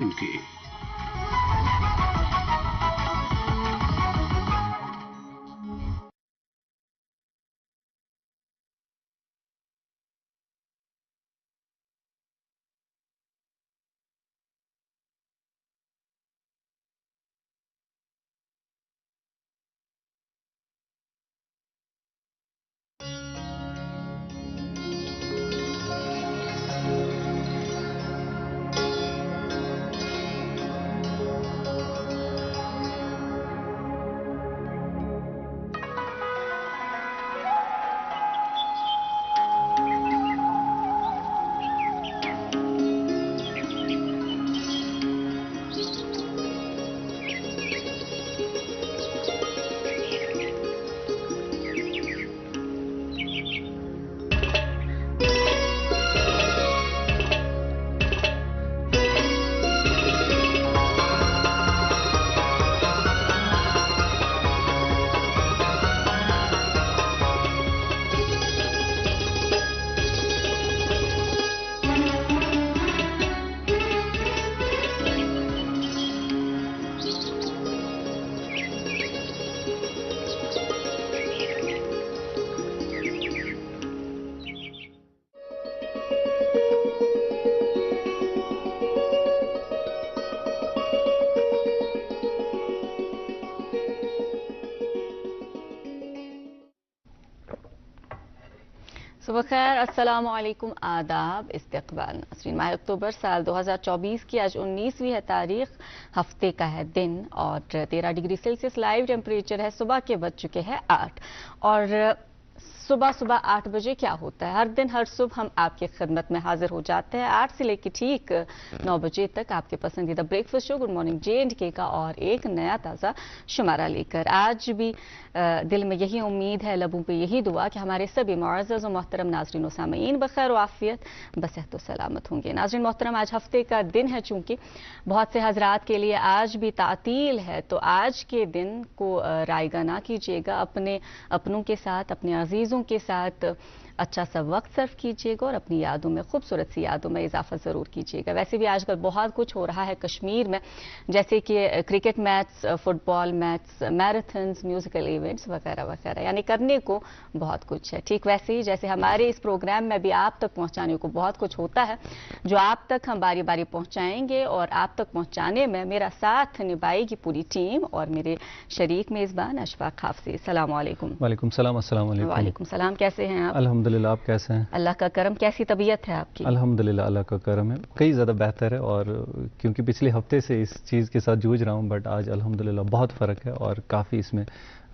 नाजरीन के। सुबह खैर, अस्सलामु अलैकुम, आदाब, इस्तकबाल नाज़रीन। माह अक्टूबर साल 2024 की आज 19वीं है तारीख, हफ्ते का है दिन और 13 डिग्री सेल्सियस लाइव टेम्परेचर है। सुबह के बज चुके हैं 8 और सुबह सुबह 8 बजे क्या होता है? हर दिन हर सुबह हम आपकी खिदमत में हाजिर हो जाते हैं 8 से लेकर ठीक 9 बजे तक आपके पसंदीदा breakfast show good morning J&K का और एक नया ताज़ा शुमारा लेकर। आज भी दिल में यही उम्मीद है, लबों पे यही दुआ कि हमारे सभी मुअज़्ज़ज़ और मोहतरम नाज़रीन व सामईन बखैर व आफियत बसेहत व सलामत होंगे। नाज़रीन मोहतरम, आज हफ्ते का दिन है, चूँकि बहुत से हजरात के लिए आज भी तातील है, तो आज के दिन को रायगा ना कीजिएगा। अपनों के साथ, अपने अजीज़ों के साथ अच्छा सा वक्त सर्व कीजिएगा और अपनी यादों में, खूबसूरत सी यादों में इजाफा ज़रूर कीजिएगा। वैसे भी आजकल बहुत कुछ हो रहा है कश्मीर में, जैसे कि cricket match, football match, marathons, musical events वगैरह वगैरह, यानी करने को बहुत कुछ है। ठीक वैसे ही जैसे हमारे इस प्रोग्राम में भी आप तक पहुँचाने को बहुत कुछ होता है, जो आप तक हम बारी बारी पहुँचाएंगे और आप तक पहुँचाने में मेरा साथ निभाएगी पूरी टीम और मेरे शरीक मेज़बान अशफाक हाफिज़। अस्सलाम वालेकुम। वालेकुम सलाम। अस्सलाम वालेकुम। वालेकुम सलाम। कैसे हैं आप? अल्हम्दुलिल्लाह, आप कैसे हैं? अल्लाह का करम। कैसी तबीयत है आपकी? अल्हम्दुलिल्लाह, अल्लाह का करम है, कई ज़्यादा बेहतर है। और क्योंकि पिछले हफ्ते से इस चीज़ के साथ जूझ रहा हूँ, बट आज अल्हम्दुलिल्लाह बहुत फ़र्क है और काफ़ी इसमें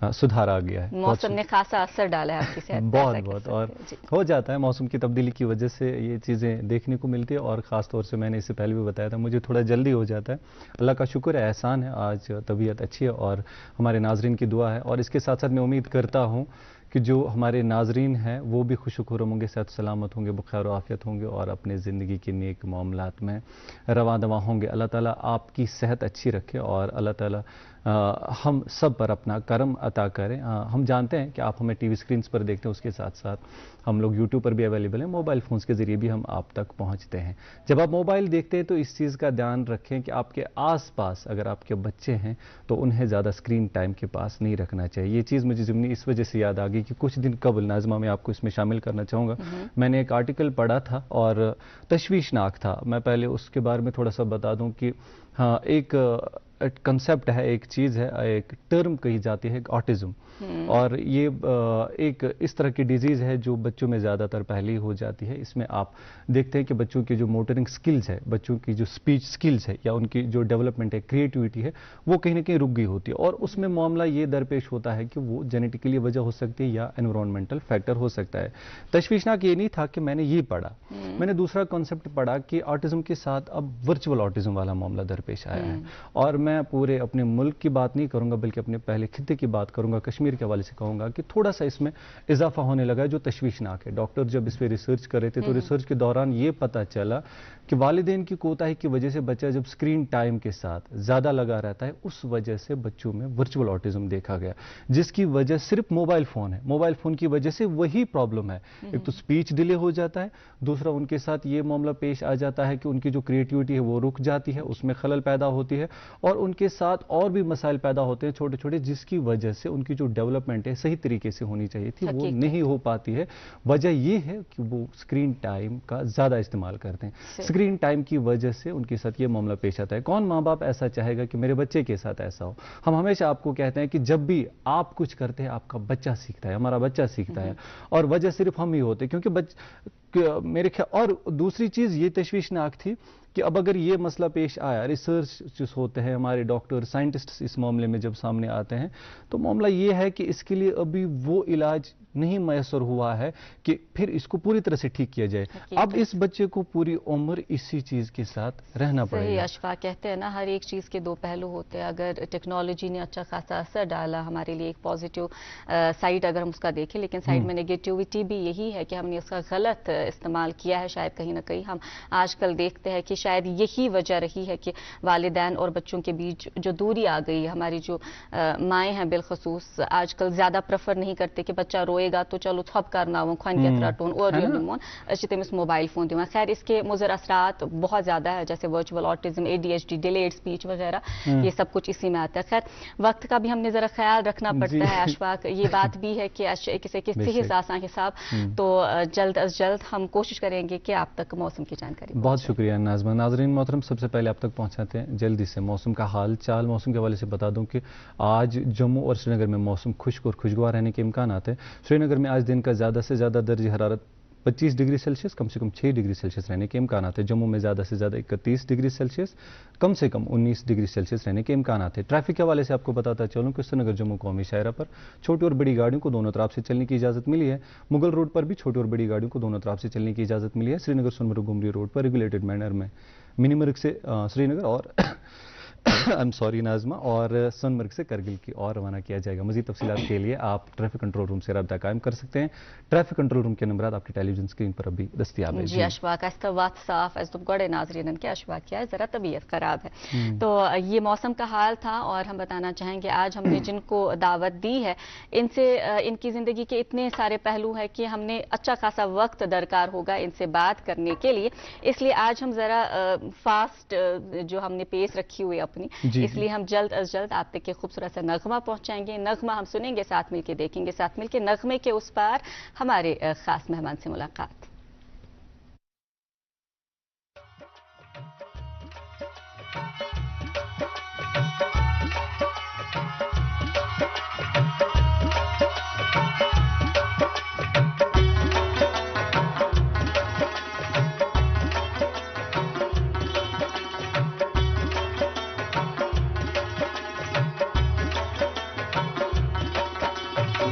सुधार आ गया है। मौसम ने खासा असर डाला है आपकी सेहत पे? बहुत और हो जाता है, मौसम की तब्दीली की वजह से ये चीज़ें देखने को मिलती है। और ख़ास तौर से मैंने इससे पहले भी बताया था, मुझे थोड़ा जल्दी हो जाता है। अल्लाह का शुक्र है, एहसान है, आज तबीयत अच्छी है और हमारे नाजरीन की दुआ है। और इसके साथ साथ मैं उम्मीद करता हूँ कि जो हमारे नाजरीन हैं वो भी खुशखुरम होंगे, सेहत सलामत होंगे, बखैर आफियत होंगे और अपने ज़िंदगी के नेक मामलात में रवां दवा होंगे। अल्लाह ताला आपकी सेहत अच्छी रखे और अल्लाह ताला हम सब पर अपना करम अता करें। हम जानते हैं कि आप हमें टीवी स्क्रीन्स पर देखते हैं, उसके साथ साथ हम लोग यूट्यूब पर भी अवेलेबल हैं, मोबाइल फ़ोन्स के ज़रिए भी हम आप तक पहुंचते हैं। जब आप मोबाइल देखते हैं तो इस चीज़ का ध्यान रखें कि आपके आसपास अगर आपके बच्चे हैं तो उन्हें ज़्यादा स्क्रीन टाइम के पास नहीं रखना चाहिए। ये चीज़ मुझे ज़िम्नी इस वजह से याद आ गई कि कुछ दिन कबल, नाज़मा, मैं आपको इसमें शामिल करना चाहूँगा, मैंने एक आर्टिकल पढ़ा था और तशवीशनाक था। मैं पहले उसके बारे में थोड़ा सा बता दूँ कि हाँ, एक कंसेप्ट है, एक चीज़ है, एक टर्म कही जाती है ऑटिज़म। और ये एक इस तरह की डिजीज़ है जो बच्चों में ज़्यादातर पहले ही हो जाती है। इसमें आप देखते हैं कि बच्चों की जो मोटरिंग स्किल्स है, बच्चों की जो स्पीच स्किल्स है या उनकी जो डेवलपमेंट है, क्रिएटिविटी है, वो कहीं ना कहीं रुक गई होती है। और उसमें मामला ये दरपेश होता है कि वो जेनेटिकली वजह हो सकती है या एनवायरमेंटल फैक्टर हो सकता है। तशवीशनाक ये नहीं था कि मैंने ये पढ़ा, मैंने दूसरा कॉन्सेप्ट पढ़ा कि ऑटिज़म के साथ अब वर्चुअल ऑटिज़म वाला मामला दरपेश आया है। और मैं पूरे अपने मुल्क की बात नहीं करूंगा बल्कि अपने पहले खित्ते की बात करूंगा, कश्मीर के हवाले से कहूंगा कि थोड़ा सा इसमें इजाफा होने लगा है जो तशवीशनाक है। डॉक्टर जब इस पर रिसर्च कर रहे थे तो रिसर्च के दौरान ये पता चला कि वालिदैन की कोताही की वजह से बच्चा जब स्क्रीन टाइम के साथ ज्यादा लगा रहता है उस वजह से बच्चों में वर्चुअल ऑटिज्म देखा गया, जिसकी वजह सिर्फ मोबाइल फोन है। मोबाइल फोन की वजह से वही प्रॉब्लम है, एक तो स्पीच डिले हो जाता है, दूसरा उनके साथ ये मामला पेश आ जाता है कि उनकी जो क्रिएटिविटी है वो रुक जाती है, उसमें खलल पैदा होती है और उनके साथ और भी मसाइल पैदा होते हैं छोटे छोटे, जिसकी वजह से उनकी जो डेवलपमेंट है सही तरीके से होनी चाहिए थी वो नहीं हो पाती है। वजह ये है कि वो स्क्रीन टाइम का ज्यादा इस्तेमाल करते हैं। स्क्रीन टाइम की वजह से उनके साथ ये मामला पेश आता है। कौन माँ बाप ऐसा चाहेगा कि मेरे बच्चे के साथ ऐसा हो? हम हमेशा आपको कहते हैं कि जब भी आप कुछ करते हैं आपका बच्चा सीखता है, हमारा बच्चा सीखता है, और वजह सिर्फ हम ही होते क्योंकि मेरे ख्याल। और दूसरी चीज ये तशवीशनाक थी कि अब अगर ये मसला पेश आया, रिसर्च होते हैं हमारे डॉक्टर साइंटिस्ट इस मामले में जब सामने आते हैं, तो मामला ये है कि इसके लिए अभी वो इलाज नहीं मैसर हुआ है कि फिर इसको पूरी तरह से ठीक किया जाए। अब इस बच्चे को पूरी उम्र इसी चीज के साथ रहना पड़ेगा। अशफाक कहते हैं ना, हर एक चीज के दो पहलू होते हैं। अगर टेक्नोलॉजी ने अच्छा खासा असर डाला हमारे लिए, एक पॉजिटिव साइड अगर हम उसका देखें, लेकिन साइड में नेगेटिविटी भी यही है कि हमने उसका गलत इस्तेमाल किया है। शायद कहीं ना कहीं हम आजकल देखते हैं कि शायद यही वजह रही है कि वालिदैन और बच्चों के बीच जो दूरी आ गई है। हमारी जो माएँ हैं बिलखसूस आजकल ज्यादा प्रेफर नहीं करते कि बच्चा रोएगा तो चलो थप करना वो खान के तराटून और निमोन इस मोबाइल फोन दिवा। खैर इसके मुज़र असरात बहुत ज्यादा है, जैसे virtual autism, ADHD, delayed speech वगैरह, ये सब कुछ इसी में आता है। खैर वक्त का भी हमने जरा ख्याल रखना पड़ता है अशफाक, ये बात भी है कि किसी हिसाब तो जल्द अज जल्द हम कोशिश करेंगे कि आप तक मौसम की जानकारी। बहुत शुक्रिया नाज़मा। नाज़रीन मोहतरम, सबसे पहले आप तक पहुंचाते हैं जल्दी से मौसम का हाल चाल। मौसम के हवाले से बता दूं कि आज जम्मू और श्रीनगर में मौसम खुश्क और खुशगवार रहने के इम्कान हैं। श्रीनगर में आज दिन का ज़्यादा से ज़्यादा दर्ज हरारत 25 डिग्री सेल्सियस, कम से कम 6 डिग्री सेल्सियस रहने के इम्कान हैं। जम्मू में ज़्यादा से ज़्यादा 31 डिग्री सेल्सियस, कम से कम 19 डिग्री सेल्सियस रहने के इम्कान हैं। ट्रैफिक के हवाले से आपको बताता चलूँ कि श्रीनगर जम्मू कौमी शाहरा पर छोटी और बड़ी गाड़ियों को दोनों तरफ से चलने की इजाज़त मिली है। मुगल रोड पर भी छोटी और बड़ी गाड़ियों को दोनों तरफ से चलने की इजाज़त मिली है। श्रीनगर सोनमर्ग गुमरी रोड पर रेगुलेटेड मैनर में मिनीमर्ग से श्रीनगर और आई एम सॉरी नाज़मा, और सोनमर्ग से करगिल की ओर रवाना किया जाएगा। मज़ीद तफसीलात के लिए आप ट्रैफिक कंट्रोल रूम से रब्ता कायम कर सकते हैं। ट्रैफिक कंट्रोल रूम के नंबर आपकी टेलीविजन स्क्रीन पर अभी दस्तियाब है। जी अशफाक वात साफ गड़े नाजरीन के अशफाक क्या है, जरा तबीयत खराब है। तो ये मौसम का हाल था और हम बताना चाहेंगे आज हमने जिनको दावत दी है इनसे इनकी जिंदगी के इतने सारे पहलू हैं कि हमने अच्छा खासा वक्त दरकार होगा इनसे बात करने के लिए, इसलिए आज हम जरा फास्ट जो हमने पेस रखी हुई अपनी, इसलिए हम जल्द अज जल्द आप तक के खूबसूरत सा नगमा पहुंचाएंगे। नगमा हम सुनेंगे, साथ मिलके देखेंगे, साथ मिलके नगमे के उस पार हमारे खास मेहमान से मुलाकात।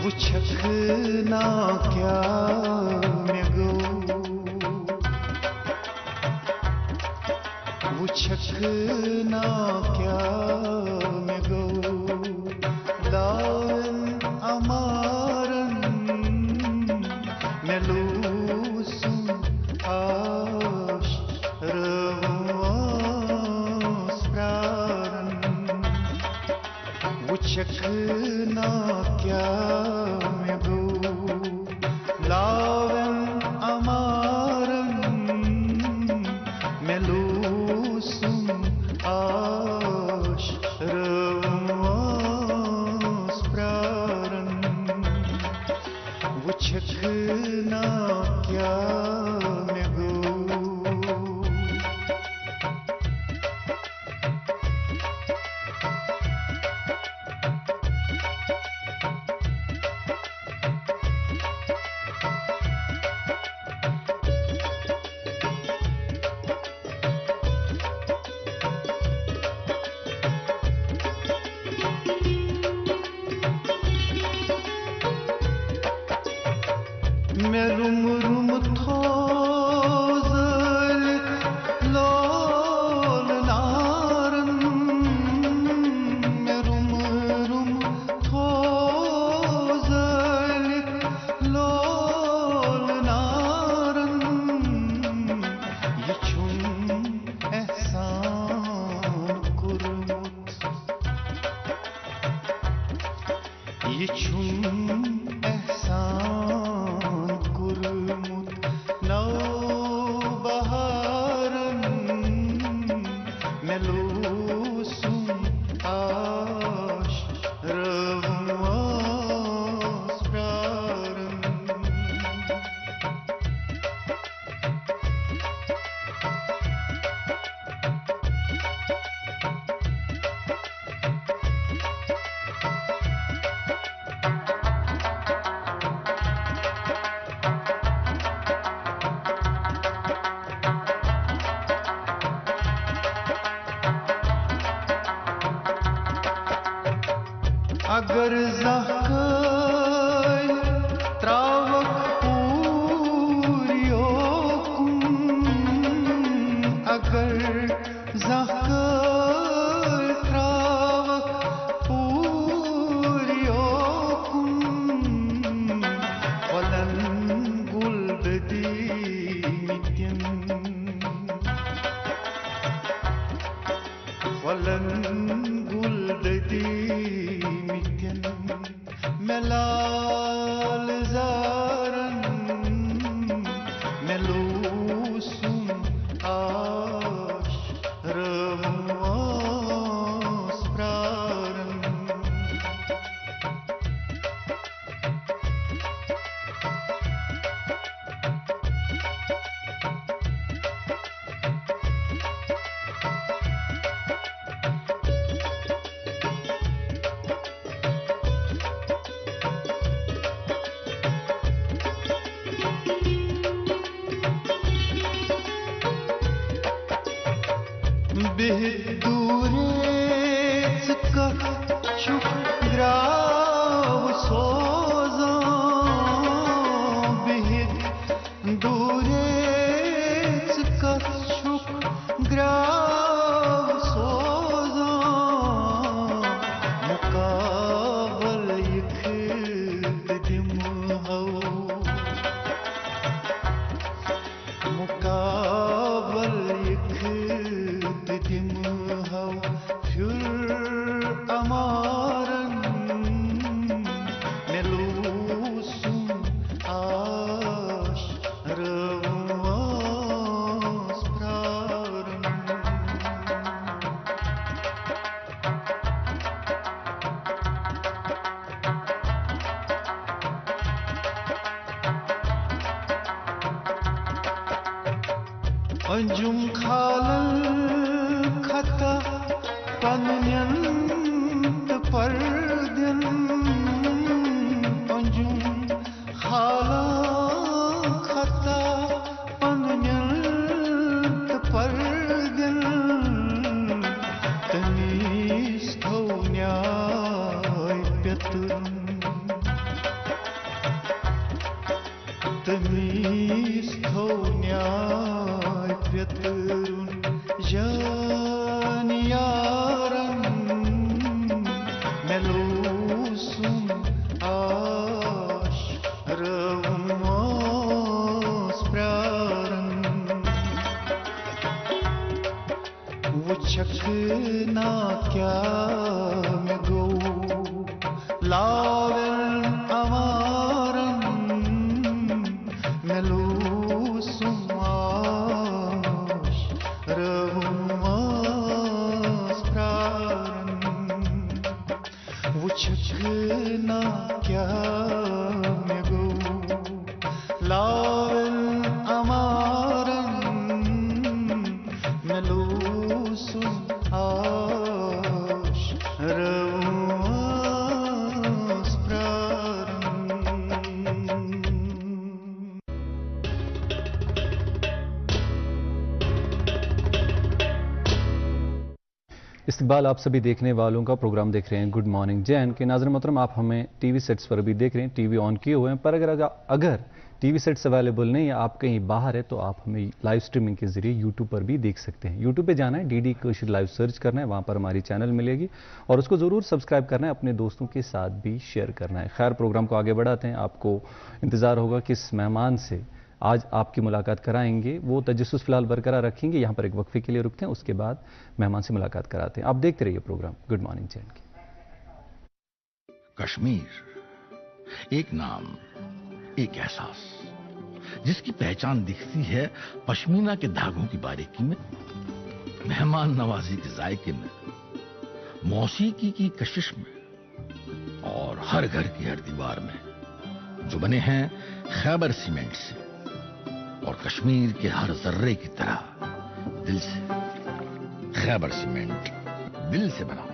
वुछखना क्या मेगो, वुछखना क्या मेगो, दावन अमारन मेलूसु आश रवास प्रारन, वुछखना क्या چھُم احسان کوٚرمُت نو بہارن مےٚ لوسُم آش رٲوٕم آس پرٛاران اگر زخم تراوک پوریو کن اگر زخم تراوک پوریو کن ولن گل بدیمتن ولن گل بدیمتن ملال زارن ملوسم آش رم آس پرارن بِہِتھ دوٗرے ژٕ کتھ چھُکھ درٛاو سوزان بِہِتھ دوٗرے ژٕ کتھ چھُکھ درٛاو سوزان مُقابل یہِ خٕط دِمہو مُقابل یہِ خٕط دِمہو پھِر اَمارن مےٚ لوسُم آش رٲوٕم آس پرٛاران انجم کھالن خطا پننٮ۪ن تہٕ پردٮ۪ن انجم کھالن خطا پننٮ۪ن تہٕ پردٮ۪ن تٔمِس تھوٚو نیاے پیٚتُن تٔمِس تھوٚو نیاے پیٚتُن جان یارن مےٚ لوسُم آش رٲوٕم آس پرٛاران وٕچھکھ نا کیٛاہ مےٚ گوٚو لاوٮ۪ن اَمارن مےٚ لوسُم آش رٲوٕم آس پرٛاران وٕچھکھ نا کیٛاہ مےٚ گوٚو لاوٮ۪ن اَمارن مےٚ لوسُم آش رٲوٕم آس پرٛاران استقبال آپ سبھی دیکھنے والوں کا پروگرام دیکھ رہے ہیں گڈ مارننگ جین کے ناظرین محترم آپ ہمیں ٹی وی سیٹس پر بھی دیکھ رہے ہیں ٹی وی آن کیے ہوئے ہیں پر اگر ٹی وی سیٹس اویلیبل نہیں ہے آپ کہیں باہر ہے تو آپ ہمیں لائیو سٹریمنگ کے ذریعے یوٹیوب پر بھی دیکھ سکتے ہیں یوٹیوب پہ جانا ہے ڈی ڈی کوشر لائیو سرچ کرنا ہے وہاں پر ہماری چینل ملے گی اور اس کو ضرور سبسکرائب کرنا ہے اپنے دوستوں کے ساتھ بھی شیئر کرنا ہے خیر پروگرام کو آگے بڑھاتے ہیں آپ کو انتظار ہوگا کس مہمان سے آج آپ کی ملاقات کرائیں گے وہ تجسس فی الحال برقرار رکھیں گے یہاں پر ایک وقفے کے لیے رکتے ہیں اس کے بعد مہمان سے ملاقات کراتے ہیں آپ دیکھتے رہیے پروگرام گڈ مارننگ جین کی کشمیر، ایک نام، ایک احساس جس کی پہچان دکھتی ہے پشمینہ کے دھاگوں کی باریکی میں، مہمان نوازی کے ذائقے میں، موسیقی کی کشش میں، اور ہر گھر کی ہر دیوار میں، جو بنے ہیں خیبر سیمنٹ سے اور کشمیر کے ہر ذرے کی طرح دل سے۔ خیبر سیمنٹ، دل سے بنا۔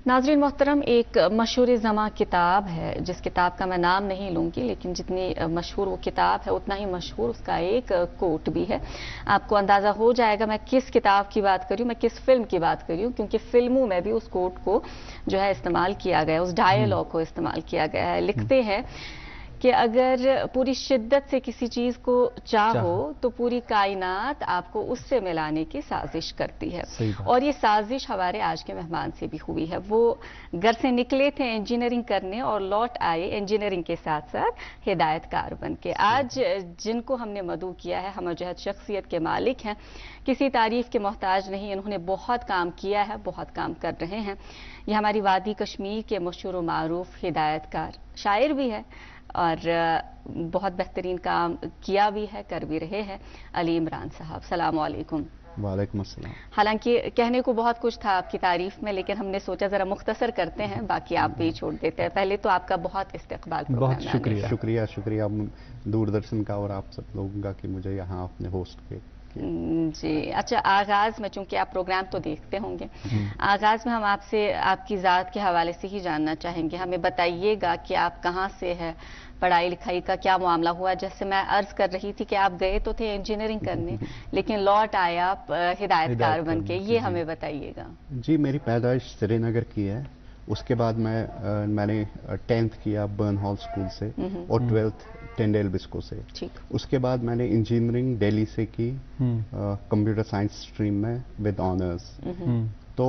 ناظرین محترم، ایک مشہور زماں کتاب ہے، جس کتاب کا میں نام نہیں لوں گی، لیکن جتنی مشہور وہ کتاب ہے اتنا ہی مشہور اس کا ایک کوٹ بھی ہے۔ آپ کو اندازہ ہو جائے گا میں کس کتاب کی بات کر رہی ہوں، میں کس فلم کی بات کر رہی ہوں، کیونکہ فلموں میں بھی اس کوٹ کو جو ہے استعمال کیا گیا ہے، اس ڈائیلاگ کو استعمال کیا گیا ہے۔ لکھتے ہیں کہ اگر پوری شدت سے کسی چیز کو چاہو تو پوری کائنات آپ کو اس سے ملانے کی سازش کرتی ہے، اور یہ سازش ہمارے آج کے مہمان سے بھی ہوئی ہے۔ وہ گھر سے نکلے تھے انجینئرنگ کرنے اور لوٹ آئے انجینئرنگ کے ساتھ ساتھ ہدایت کار بن کے۔ آج جن کو ہم نے مدعو کیا ہے، ہم جہت شخصیت کے مالک ہیں، کسی تعریف کے محتاج نہیں، انہوں نے بہت کام کیا ہے، بہت کام کر رہے ہیں۔ یہ ہماری وادی کشمیر کے مشہور و معروف ہدایت کار، شاعر بھی ہے اور بہت بہترین کام کیا بھی ہے، کر بھی رہے ہیں، علی عمران صاحب۔ السلام علیکم۔ وعلیکم السلام۔ حالانکہ کہنے کو بہت کچھ تھا آپ کی تعریف میں، لیکن ہم نے سوچا ذرا مختصر کرتے ہیں، باقی آپ بھی چھوڑ دیتے ہیں۔ پہلے تو آپ کا بہت استقبال پروگرام بہت میں آنے کا۔ شکریہ شکریہ دوردرشن کا اور آپ سب لوگوں کا کہ مجھے یہاں آپ نے ہوسٹ کیا۔ جی اچھا، آغاز میں، چونکہ آپ پروگرام تو دیکھتے ہوں گے، آغاز میں ہم آپ سے آپ کی ذات کے حوالے سے ہی جاننا چاہیں گے۔ ہمیں بتائیے گا کہ آپ کہاں سے ہے، پڑھائی لکھائی کا کیا معاملہ ہوا؟ جیسے میں عرض کر رہی تھی کہ آپ گئے تو تھے انجینئرنگ کرنے، لیکن لوٹ آئے آپ ہدایت کار بن کے، یہ ہمیں بتائیے گا۔ جی، میری پیدائش سری نگر کی ہے۔ اس کے بعد میں نے 10th کیا برن ہال اسکول سے اور 12th ٹینڈیل بسکو سے۔ اس کے بعد میں نے انجینئرنگ دہلی سے کی، کمپیوٹر سائنس اسٹریم میں ود آنرز۔ تو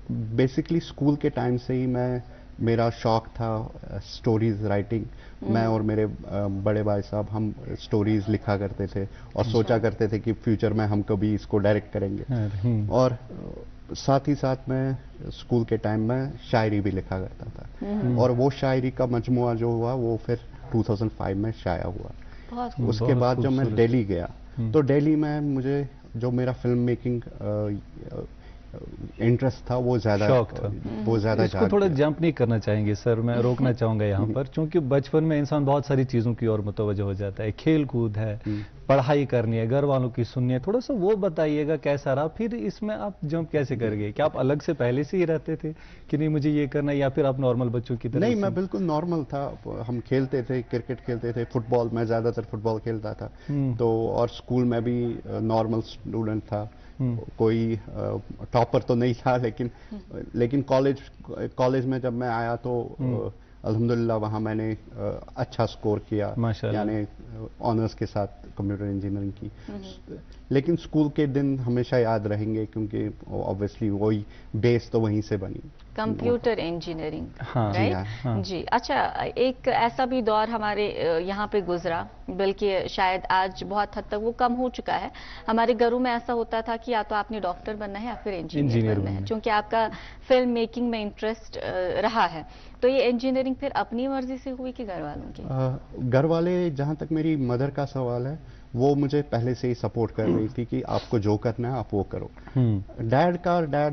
بیسکلی اسکول کے ٹائم سے ہی میرا شوق تھا اسٹوریز رائٹنگ۔ میں اور میرے بڑے بھائی صاحب ہم اسٹوریز لکھا کرتے تھے اور سوچا کرتے تھے کہ فیوچر میں ہم کبھی اس کو ڈائریکٹ کریں گے، اور ساتھ ہی ساتھ میں اسکول کے ٹائم میں شاعری بھی لکھا کرتا تھا، اور وہ شاعری کا مجموعہ جو ہوا وہ پھر 2005 میں شائع ہوا۔ اس کے بعد جب میں دہلی گیا تو دہلی میں مجھے جو میرا فلم میکنگ انٹرسٹ تھا وہ زیادہ اس کو تھوڑا جمپ نہیں کرنا چاہیں گے سر، میں روکنا چاہوں گا یہاں پر، چونکہ بچپن میں انسان بہت ساری چیزوں کی اور متوجہ ہو جاتا ہے، کھیل کود ہے، پڑھائی کرنی ہے، گھر والوں کی سننی ہے، تھوڑا سا وہ بتائیے گا کیسا رہا، پھر اس میں آپ جمپ کیسے کر گئے؟ کیا آپ الگ سے پہلے سے ہی رہتے تھے کہ نہیں مجھے یہ کرنا ہے، یا پھر آپ نارمل بچوں کی طرح؟ نہیں، میں بالکل نارمل تھا۔ ہم کھیلتے تھے، کرکٹ کھیلتے تھے، فٹ بال، میں زیادہ تر فٹ بال کھیلتا تھا، تو اور اسکول میں بھی نارمل اسٹوڈنٹ تھا، کوئی ٹاپر تو نہیں تھا، لیکن کالج میں جب میں آیا تو الحمدللہ وہاں میں نے اچھا سکور کیا، یعنی آنرز کے ساتھ کمپیوٹر انجینئرنگ کی۔ لیکن اسکول کے دن ہمیشہ یاد رہیں گے، کیونکہ آبویسلی وہی بیس تو وہیں سے بنی، کمپیوٹر انجینئرنگ، رائٹ؟ جی اچھا، ایک ایسا بھی دور ہمارے یہاں پہ گزرا، بلکہ شاید آج بہت حد تک وہ کم ہو چکا ہے، ہمارے گھروں میں ایسا ہوتا تھا کہ یا تو آپ نے ڈاکٹر بننا ہے یا پھر انجینئر بننا ہے، چونکہ آپ کا فلم میکنگ میں انٹرسٹ رہا ہے۔ تو یہ انجینئرنگ پھر اپنی مرضی سے ہوئی کہ گھر والوں کی؟ گھر والے، جہاں تک میری مدر کا سوال ہے، وہ مجھے پہلے سے ہی سپورٹ کر رہی تھی کہ آپ کو جو کرنا ہے آپ وہ کرو۔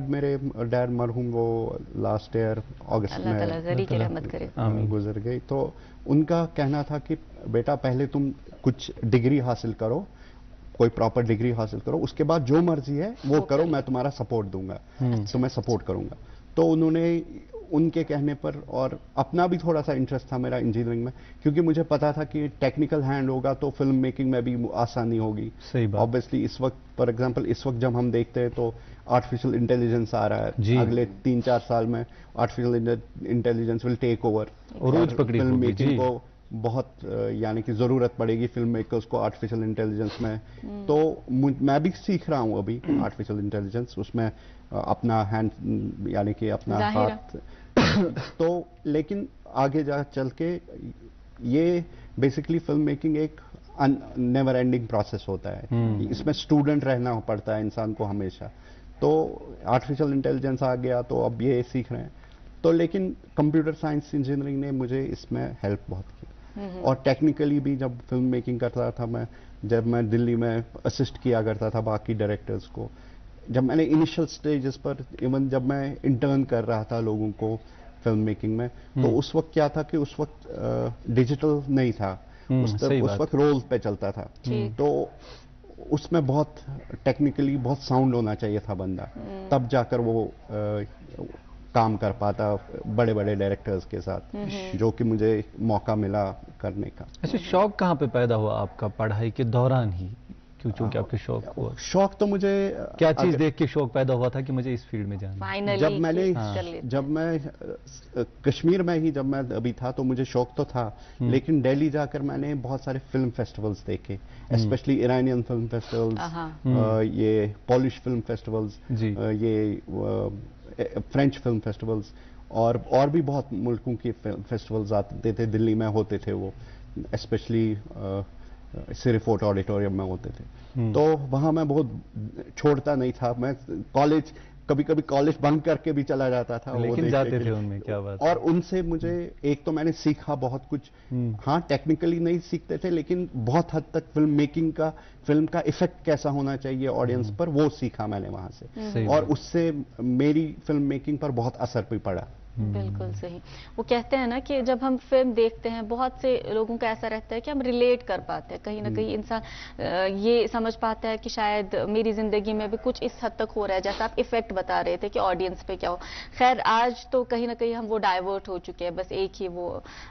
میرے ڈیڈ مرحوم وہ لاسٹ ایئر اگست میں گزر گئی، تو ان کا کہنا تھا کہ بیٹا پہلے تم کچھ ڈگری حاصل کرو، کوئی پراپر ڈگری حاصل کرو، اس کے بعد جو مرضی ہے وہ کرو، میں تمہارا سپورٹ دوں گا، تو میں سپورٹ کروں گا۔ تو انہوں نے ان کے کہنے پر، اور اپنا بھی تھوڑا سا انٹرسٹ تھا میرا انجینئرنگ میں، کیونکہ مجھے پتا تھا کہ ٹیکنیکل ہینڈ ہوگا تو فلم میکنگ میں بھی آسانی ہوگی۔ آبویسلی اس وقت، فار ایگزامپل اس وقت جب ہم دیکھتے ہیں تو آرٹیفیشل انٹیلیجنس آ رہا ہے، اگلے 3-4 سال میں آرٹیفیشل انٹیلیجنس ول ٹیک اوور، فلم میکنگ کو بہت یعنی کہ ضرورت پڑے گی فلم میکرز کو آرٹیفیشل انٹیلیجنس میں۔ تو میں بھی سیکھ رہا ہوں ابھی آرٹیفیشل انٹیلیجنس، اس میں اپنا ہینڈ یعنی کہ اپنا ہاتھ تو، لیکن آگے جا چل کے یہ بیسکلی فلم میکنگ ایک نیور اینڈنگ پروسیس ہوتا ہے، اس میں اسٹوڈنٹ رہنا پڑتا ہے انسان کو ہمیشہ۔ तो आर्टिफिशियल इंटेलिजेंस आ गया तो अब ये सीख रहे हैं। तो लेकिन कंप्यूटर साइंस इंजीनियरिंग ने मुझे इसमें हेल्प बहुत की, और टेक्निकली भी जब फिल्म मेकिंग करता था मैं, जब मैं दिल्ली में असिस्ट किया करता था बाकी डायरेक्टर्स को, जब मैंने इनिशियल स्टेजेस पर, इवन जब मैं इंटर्न कर रहा था लोगों को फिल्म मेकिंग में, तो उस वक्त क्या था कि उस वक्त डिजिटल नहीं था, उस वक्त रोल पे चलता था, तो उसमें बहुत टेक्निकली बहुत साउंड होना चाहिए था बंदा, तब जाकर वो काम कर पाता बड़े बड़े डायरेक्टर्स के साथ, जो कि मुझे मौका मिला करने का। अच्छा, शौक कहाँ पे पैदा हुआ आपका? पढ़ाई के दौरान ही क्यों, चूंकि आपके शौक हुआ? शौक तो मुझे क्या चीज देख के शौक पैदा हुआ था कि मुझे इस फील्ड में जाना? फाइनली जब मैं कश्मीर में ही जब मैं अभी था तो मुझे शौक तो था, लेकिन दिल्ली जाकर मैंने बहुत सारे फिल्म फेस्टिवल्स देखे, स्पेशली ईरानियन फिल्म फेस्टिवल्स, ये पॉलिश फिल्म फेस्टिवल्स, ये फ्रेंच फिल्म फेस्टिवल्स, और भी बहुत मुल्कों के फेस्टिवल्स आते थे, दिल्ली में होते थे वो, स्पेशली सिरिफोर्ट ऑडिटोरियम में होते थे। तो वहाँ मैं बहुत छोड़ता नहीं था, मैं कॉलेज कभी कभी कॉलेज बंक करके भी चला जाता था, लेकिन जाते थे उनमें, क्या बात। और उनसे मुझे एक तो मैंने सीखा बहुत कुछ, हाँ टेक्निकली नहीं सीखते थे, लेकिन बहुत हद तक फिल्म मेकिंग का, फिल्म का इफेक्ट कैसा होना चाहिए ऑडियंस पर, वो सीखा मैंने वहां से, और उससे मेरी फिल्म मेकिंग पर बहुत असर भी पड़ा। बिल्कुल सही। वो कहते हैं ना कि जब हम फिल्म देखते हैं, बहुत से लोगों का ऐसा रहता है कि हम रिलेट कर पाते हैं, कहीं ना कहीं इंसान ये समझ पाता है कि शायद मेरी जिंदगी में भी कुछ इस हद तक हो रहा है, जैसा आप इफेक्ट बता रहे थे कि ऑडियंस पे क्या हो। खैर आज तो कहीं ना कहीं हम वो डाइवर्ट हो चुके हैं, बस एक ही वो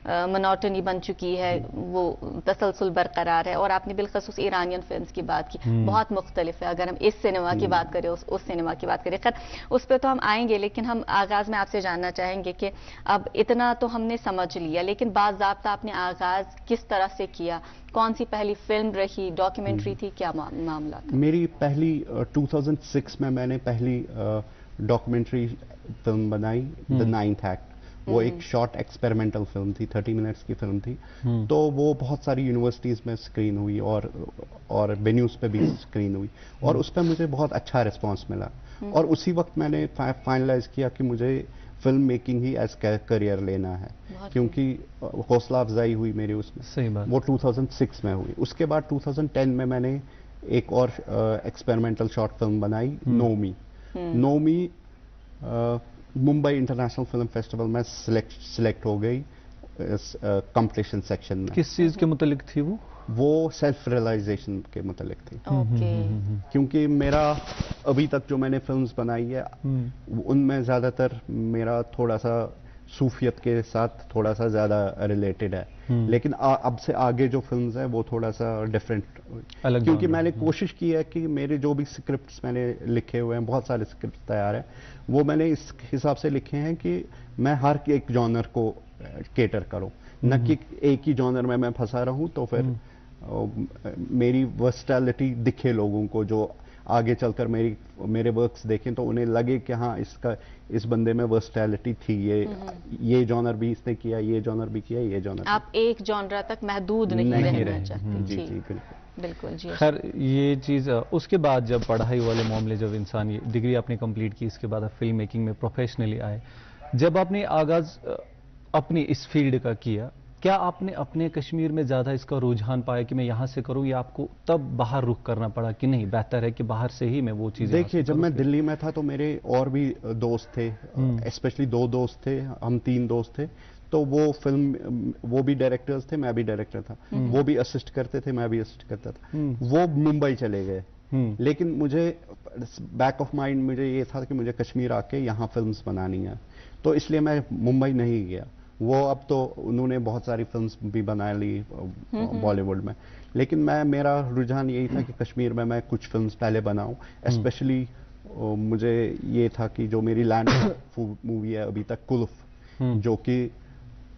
मोनोटनी बन चुकी है, वो तसलसल बरकरार है। और आपने बिलखसूस ईरानियन फिल्म की बात की, बहुत मुख्तलिफ है, अगर हम इस सिनेमा की बात करें, उस सिनेमा की बात करें, खैर उस पर तो हम आएंगे, लेकिन हम आगाज में आपसे जानना चाहेंगे कि अब इतना तो हमने समझ लिया, लेकिन बाज़ाब्ता आपने आगाज किस तरह से किया? कौन सी पहली फिल्म रही, डॉक्यूमेंट्री थी, क्या मामला था? मेरी पहली 2006 में मैंने पहली डॉक्यूमेंट्री फिल्म बनाई, द नाइन्थ एक्ट। वो एक शॉर्ट एक्सपेरिमेंटल फिल्म थी, 30 मिनट्स की फिल्म थी। तो वो बहुत सारी यूनिवर्सिटीज में स्क्रीन हुई और वेन्यूज पे भी स्क्रीन हुई, और उस पर मुझे बहुत अच्छा रिस्पांस मिला। और उसी वक्त मैंने फाइनलाइज किया कि मुझे फिल्म मेकिंग ही एज करियर लेना है, क्योंकि हौसला अफजाई हुई मेरी उसमें। सही बात। वो 2006 में हुई। उसके बाद 2010 में मैंने एक और एक्सपेरिमेंटल शॉर्ट फिल्म बनाई, Nomi. Nomi Mumbai international film festival में सिलेक्ट हो गई कंपटीशन सेक्शन में। किस चीज के मुतालिक थी वो? वो सेल्फ रियलाइजेशन के मुतालिक थी। ओके। क्योंकि मेरा अभी तक जो मैंने फिल्म्स बनाई है, उनमें ज्यादातर मेरा थोड़ा सा सूफियत के साथ थोड़ा सा ज्यादा रिलेटेड है, लेकिन अब से आगे जो फिल्म्स है वो थोड़ा सा डिफरेंट, क्योंकि मैंने कोशिश की है कि मेरे जो भी स्क्रिप्ट्स मैंने लिखे हुए हैं, बहुत सारे स्क्रिप्ट तैयार हैं, वो मैंने इस हिसाब से लिखे हैं कि मैं हर एक जॉनर को केटर करूं, न कि एक ही जॉनर में मैं फंसा रहूं, तो फिर मेरी वर्सटैलिटी दिखे लोगों को, जो आगे चलकर मेरे वर्क्स देखें तो उन्हें लगे कि हाँ इस बंदे में वर्सटैलिटी थी, ये जॉनर भी इसने किया, ये जॉनर भी किया, ये जॉनर। आप एक जॉनर तक महदूद नहीं रहना चाहते। जी बिल्कुल बिल्कुल जी। खैर ये चीज़ उसके बाद जब पढ़ाई वाले मामले, जब इंसान ये डिग्री आपने कंप्लीट की, इसके बाद आप फिल्म मेकिंग में प्रोफेशनली आए, जब आपने आगाज अपनी इस फील्ड का किया, क्या आपने अपने कश्मीर में ज़्यादा इसका रुझान पाया कि मैं यहाँ से करूँ, या आपको तब बाहर रुख करना पड़ा कि नहीं बेहतर है कि बाहर से ही मैं वो चीज़? देखिए, जब मैं दिल्ली में था तो मेरे और भी दोस्त थे, स्पेशली 2 दोस्त थे, हम 3 दोस्त थे। तो वो भी डायरेक्टर्स थे, मैं भी डायरेक्टर था, वो भी असिस्ट करते थे, मैं भी असिस्ट करता था। वो मुंबई चले गए, लेकिन मुझे बैक ऑफ माइंड मुझे ये था कि मुझे कश्मीर आके यहाँ फिल्म्स बनानी है, तो इसलिए मैं मुंबई नहीं गया। वो अब तो उन्होंने बहुत सारी फिल्म्स भी बना ली बॉलीवुड में, लेकिन मेरा रुझान यही था कि कश्मीर में मैं कुछ फिल्म्स पहले बनाऊं। स्पेशली मुझे ये था कि जो मेरी लैंड मूवी है अभी तक, कुल्फ, जो कि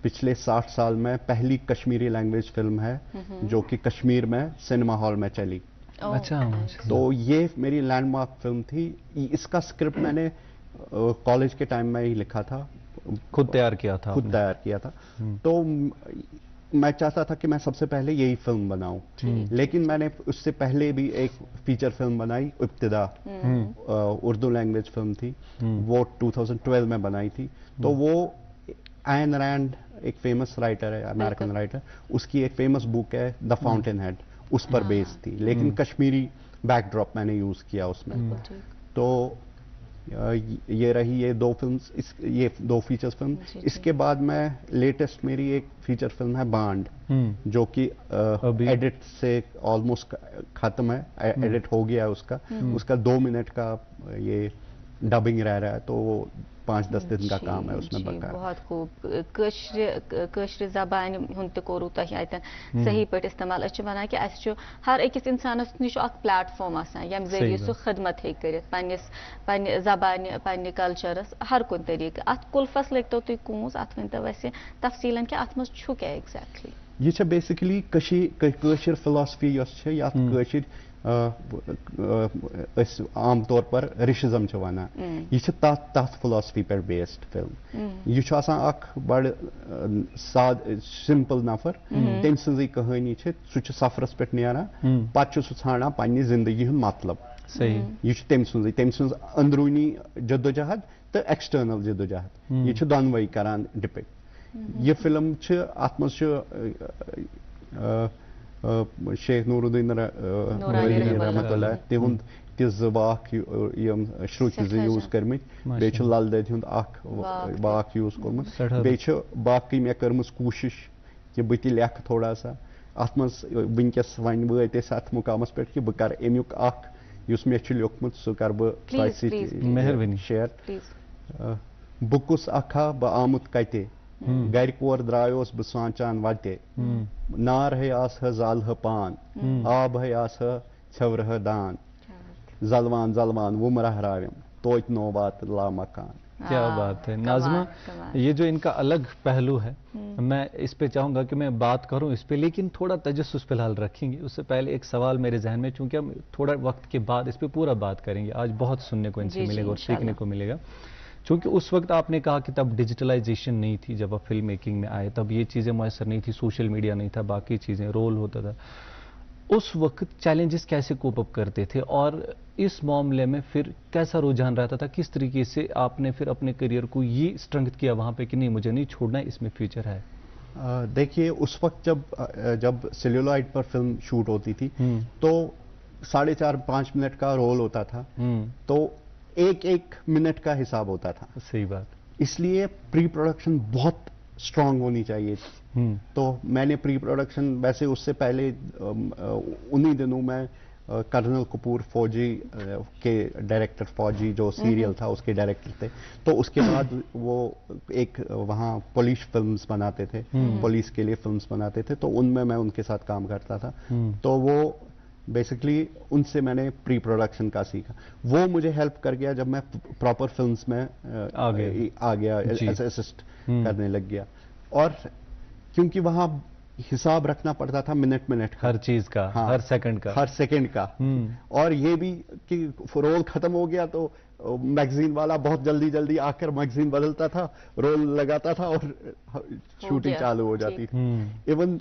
पिछले 60 साल में पहली कश्मीरी लैंग्वेज फिल्म है जो कि कश्मीर में सिनेमा हॉल में चली। अच्छा। तो ये मेरी लैंडमार्क फिल्म थी। इसका स्क्रिप्ट मैंने कॉलेज के टाइम में ही लिखा था, खुद तैयार किया था। खुद तैयार किया था। तो मैं चाहता था कि मैं सबसे पहले यही फिल्म बनाऊं, लेकिन मैंने उससे पहले भी एक फीचर फिल्म बनाई, इब्तिदा, उर्दू लैंग्वेज फिल्म थी, वो 2012 में बनाई थी। तो वो आयन रैंड एक फेमस राइटर है, अमेरिकन राइटर, उसकी एक फेमस बुक है द फाउंटेन हेड, उस पर बेस्ड थी, लेकिन कश्मीरी बैकड्रॉप मैंने यूज किया उसमें। तो ये रही ये दो फिल्म्स, ये दो फीचर फिल्म। इसके बाद मैं लेटेस्ट मेरी एक फीचर फिल्म है बांड, जो कि एडिट से ऑलमोस्ट खत्म है, एडिट हो गया है उसका 2 मिनट का ये डबिंग रह रहा है, तो वो 5-10 दिन का काम है उसमें बका। बहुत खूब कश्र ज़बान हुंद ते कोरू तह अतन सही पे इस्तेमाल अच्छे वनान कि अस हर अकिस इंसानस निश अख प्लेटफॉर्म आसान यम जरिए सह खदमत हे करित पन्ने ज़बान पन्ने कल्चरस हर कुन तरीके अत कुल्फस लगतो तुई कूंस अत वनतो वैसे तफसीलन कि अत मज छु क्या एग्जैक्टली ये छ बेसिकली कशीर फिलॉसफी यस छ या कशीर आम तौर पर रिशिज्म छ वनान, ये छ तथ फिलॉसफी पर बेस्ड फिल्म। ये छ आसान अख बड़ सिंपल नफर, तम सजी कहानी छ सु छ सफरस पे नेरान, पत छ सु छाड़ान पन्ने जिंदगी हुंद मतलब। सही, ये छ तम सुंज अंदरूनी जद्दोजहद तो एक्सटर्नल जद्दोजहद, ये छ दोनवई करान डिपिक्ट। ये फिल्म छ अत मज शेख नूरुद्दीन रहमतुल्लाह तिहुंद तिज वाक यम श्रुतिज यूज करमित, बे छ लाल दद हुंद अख वाक यूज कोरमुत, बे छ बाकी मे करमस कोशिश कि बह ति लेख थोड़ा सा अत मज वनकस वन वत अत मुकामस पे कि बह कर अमुक अख युस मे छ लियोखमुत सु कर बह मेहरबानी शेयर। बह कुस अखा बह आमुत कते, गर कोर द्रायोस बह सांचान वते, नार है आस जाल पान, आब है आस छवर दान, जलवान जलवान वुमरह राविम तोत नो बात ला मकान। क्या बात है नाज़िमा, ये जो इनका अलग पहलू है, मैं इस पे चाहूंगा कि मैं बात करूं इस पे, लेकिन थोड़ा तजस्सुस फिलहाल रखेंगे। उससे पहले एक सवाल मेरे जहन में, चूंकि हम थोड़ा वक्त के बाद इस पे पूरा बात करेंगे, आज बहुत सुनने को इनसे मिलेगा और सीखने को मिलेगा। चूंकि उस वक्त आपने कहा कि तब डिजिटलाइजेशन नहीं थी, जब आप फिल्म मेकिंग में आए तब ये चीज़ें मैसर नहीं थी, सोशल मीडिया नहीं था, बाकी चीज़ें, रोल होता था। उस वक्त चैलेंजेस कैसे कोप अप करते थे और इस मामले में फिर कैसा रुझान रहता था, किस तरीके से आपने फिर अपने करियर को ये स्ट्रेंथ किया वहाँ पे कि नहीं मुझे नहीं छोड़ना है, इसमें फ्यूचर है? देखिए उस वक्त जब सेल्यूलॉइड पर फिल्म शूट होती थी तो 4.5-5 मिनट का रोल होता था, तो एक मिनट का हिसाब होता था। सही बात। इसलिए प्री प्रोडक्शन बहुत स्ट्रांग होनी चाहिए थी। तो मैंने प्री प्रोडक्शन, वैसे उससे पहले उन्हीं दिनों में कर्नल कपूर फौजी के डायरेक्टर, फौजी जो सीरियल था उसके डायरेक्टर थे, तो उसके बाद वो एक वहाँ पुलिस फिल्म्स बनाते थे, पुलिस के लिए फिल्म्स बनाते थे, तो उनमें मैं उनके साथ काम करता था। तो वो बेसिकली उनसे मैंने प्री प्रोडक्शन का सीखा, वो मुझे हेल्प कर गया जब मैं प्रॉपर फिल्म्स में आ गया असिस्ट करने लग गया। और क्योंकि वहाँ हिसाब रखना पड़ता था मिनट का, हर चीज का, हाँ, हर सेकंड का। और ये भी कि रोल खत्म हो गया तो मैगजीन वाला बहुत जल्दी आकर मैगजीन बदलता था, रोल लगाता था और शूटिंग चालू हो जाती थी। इवन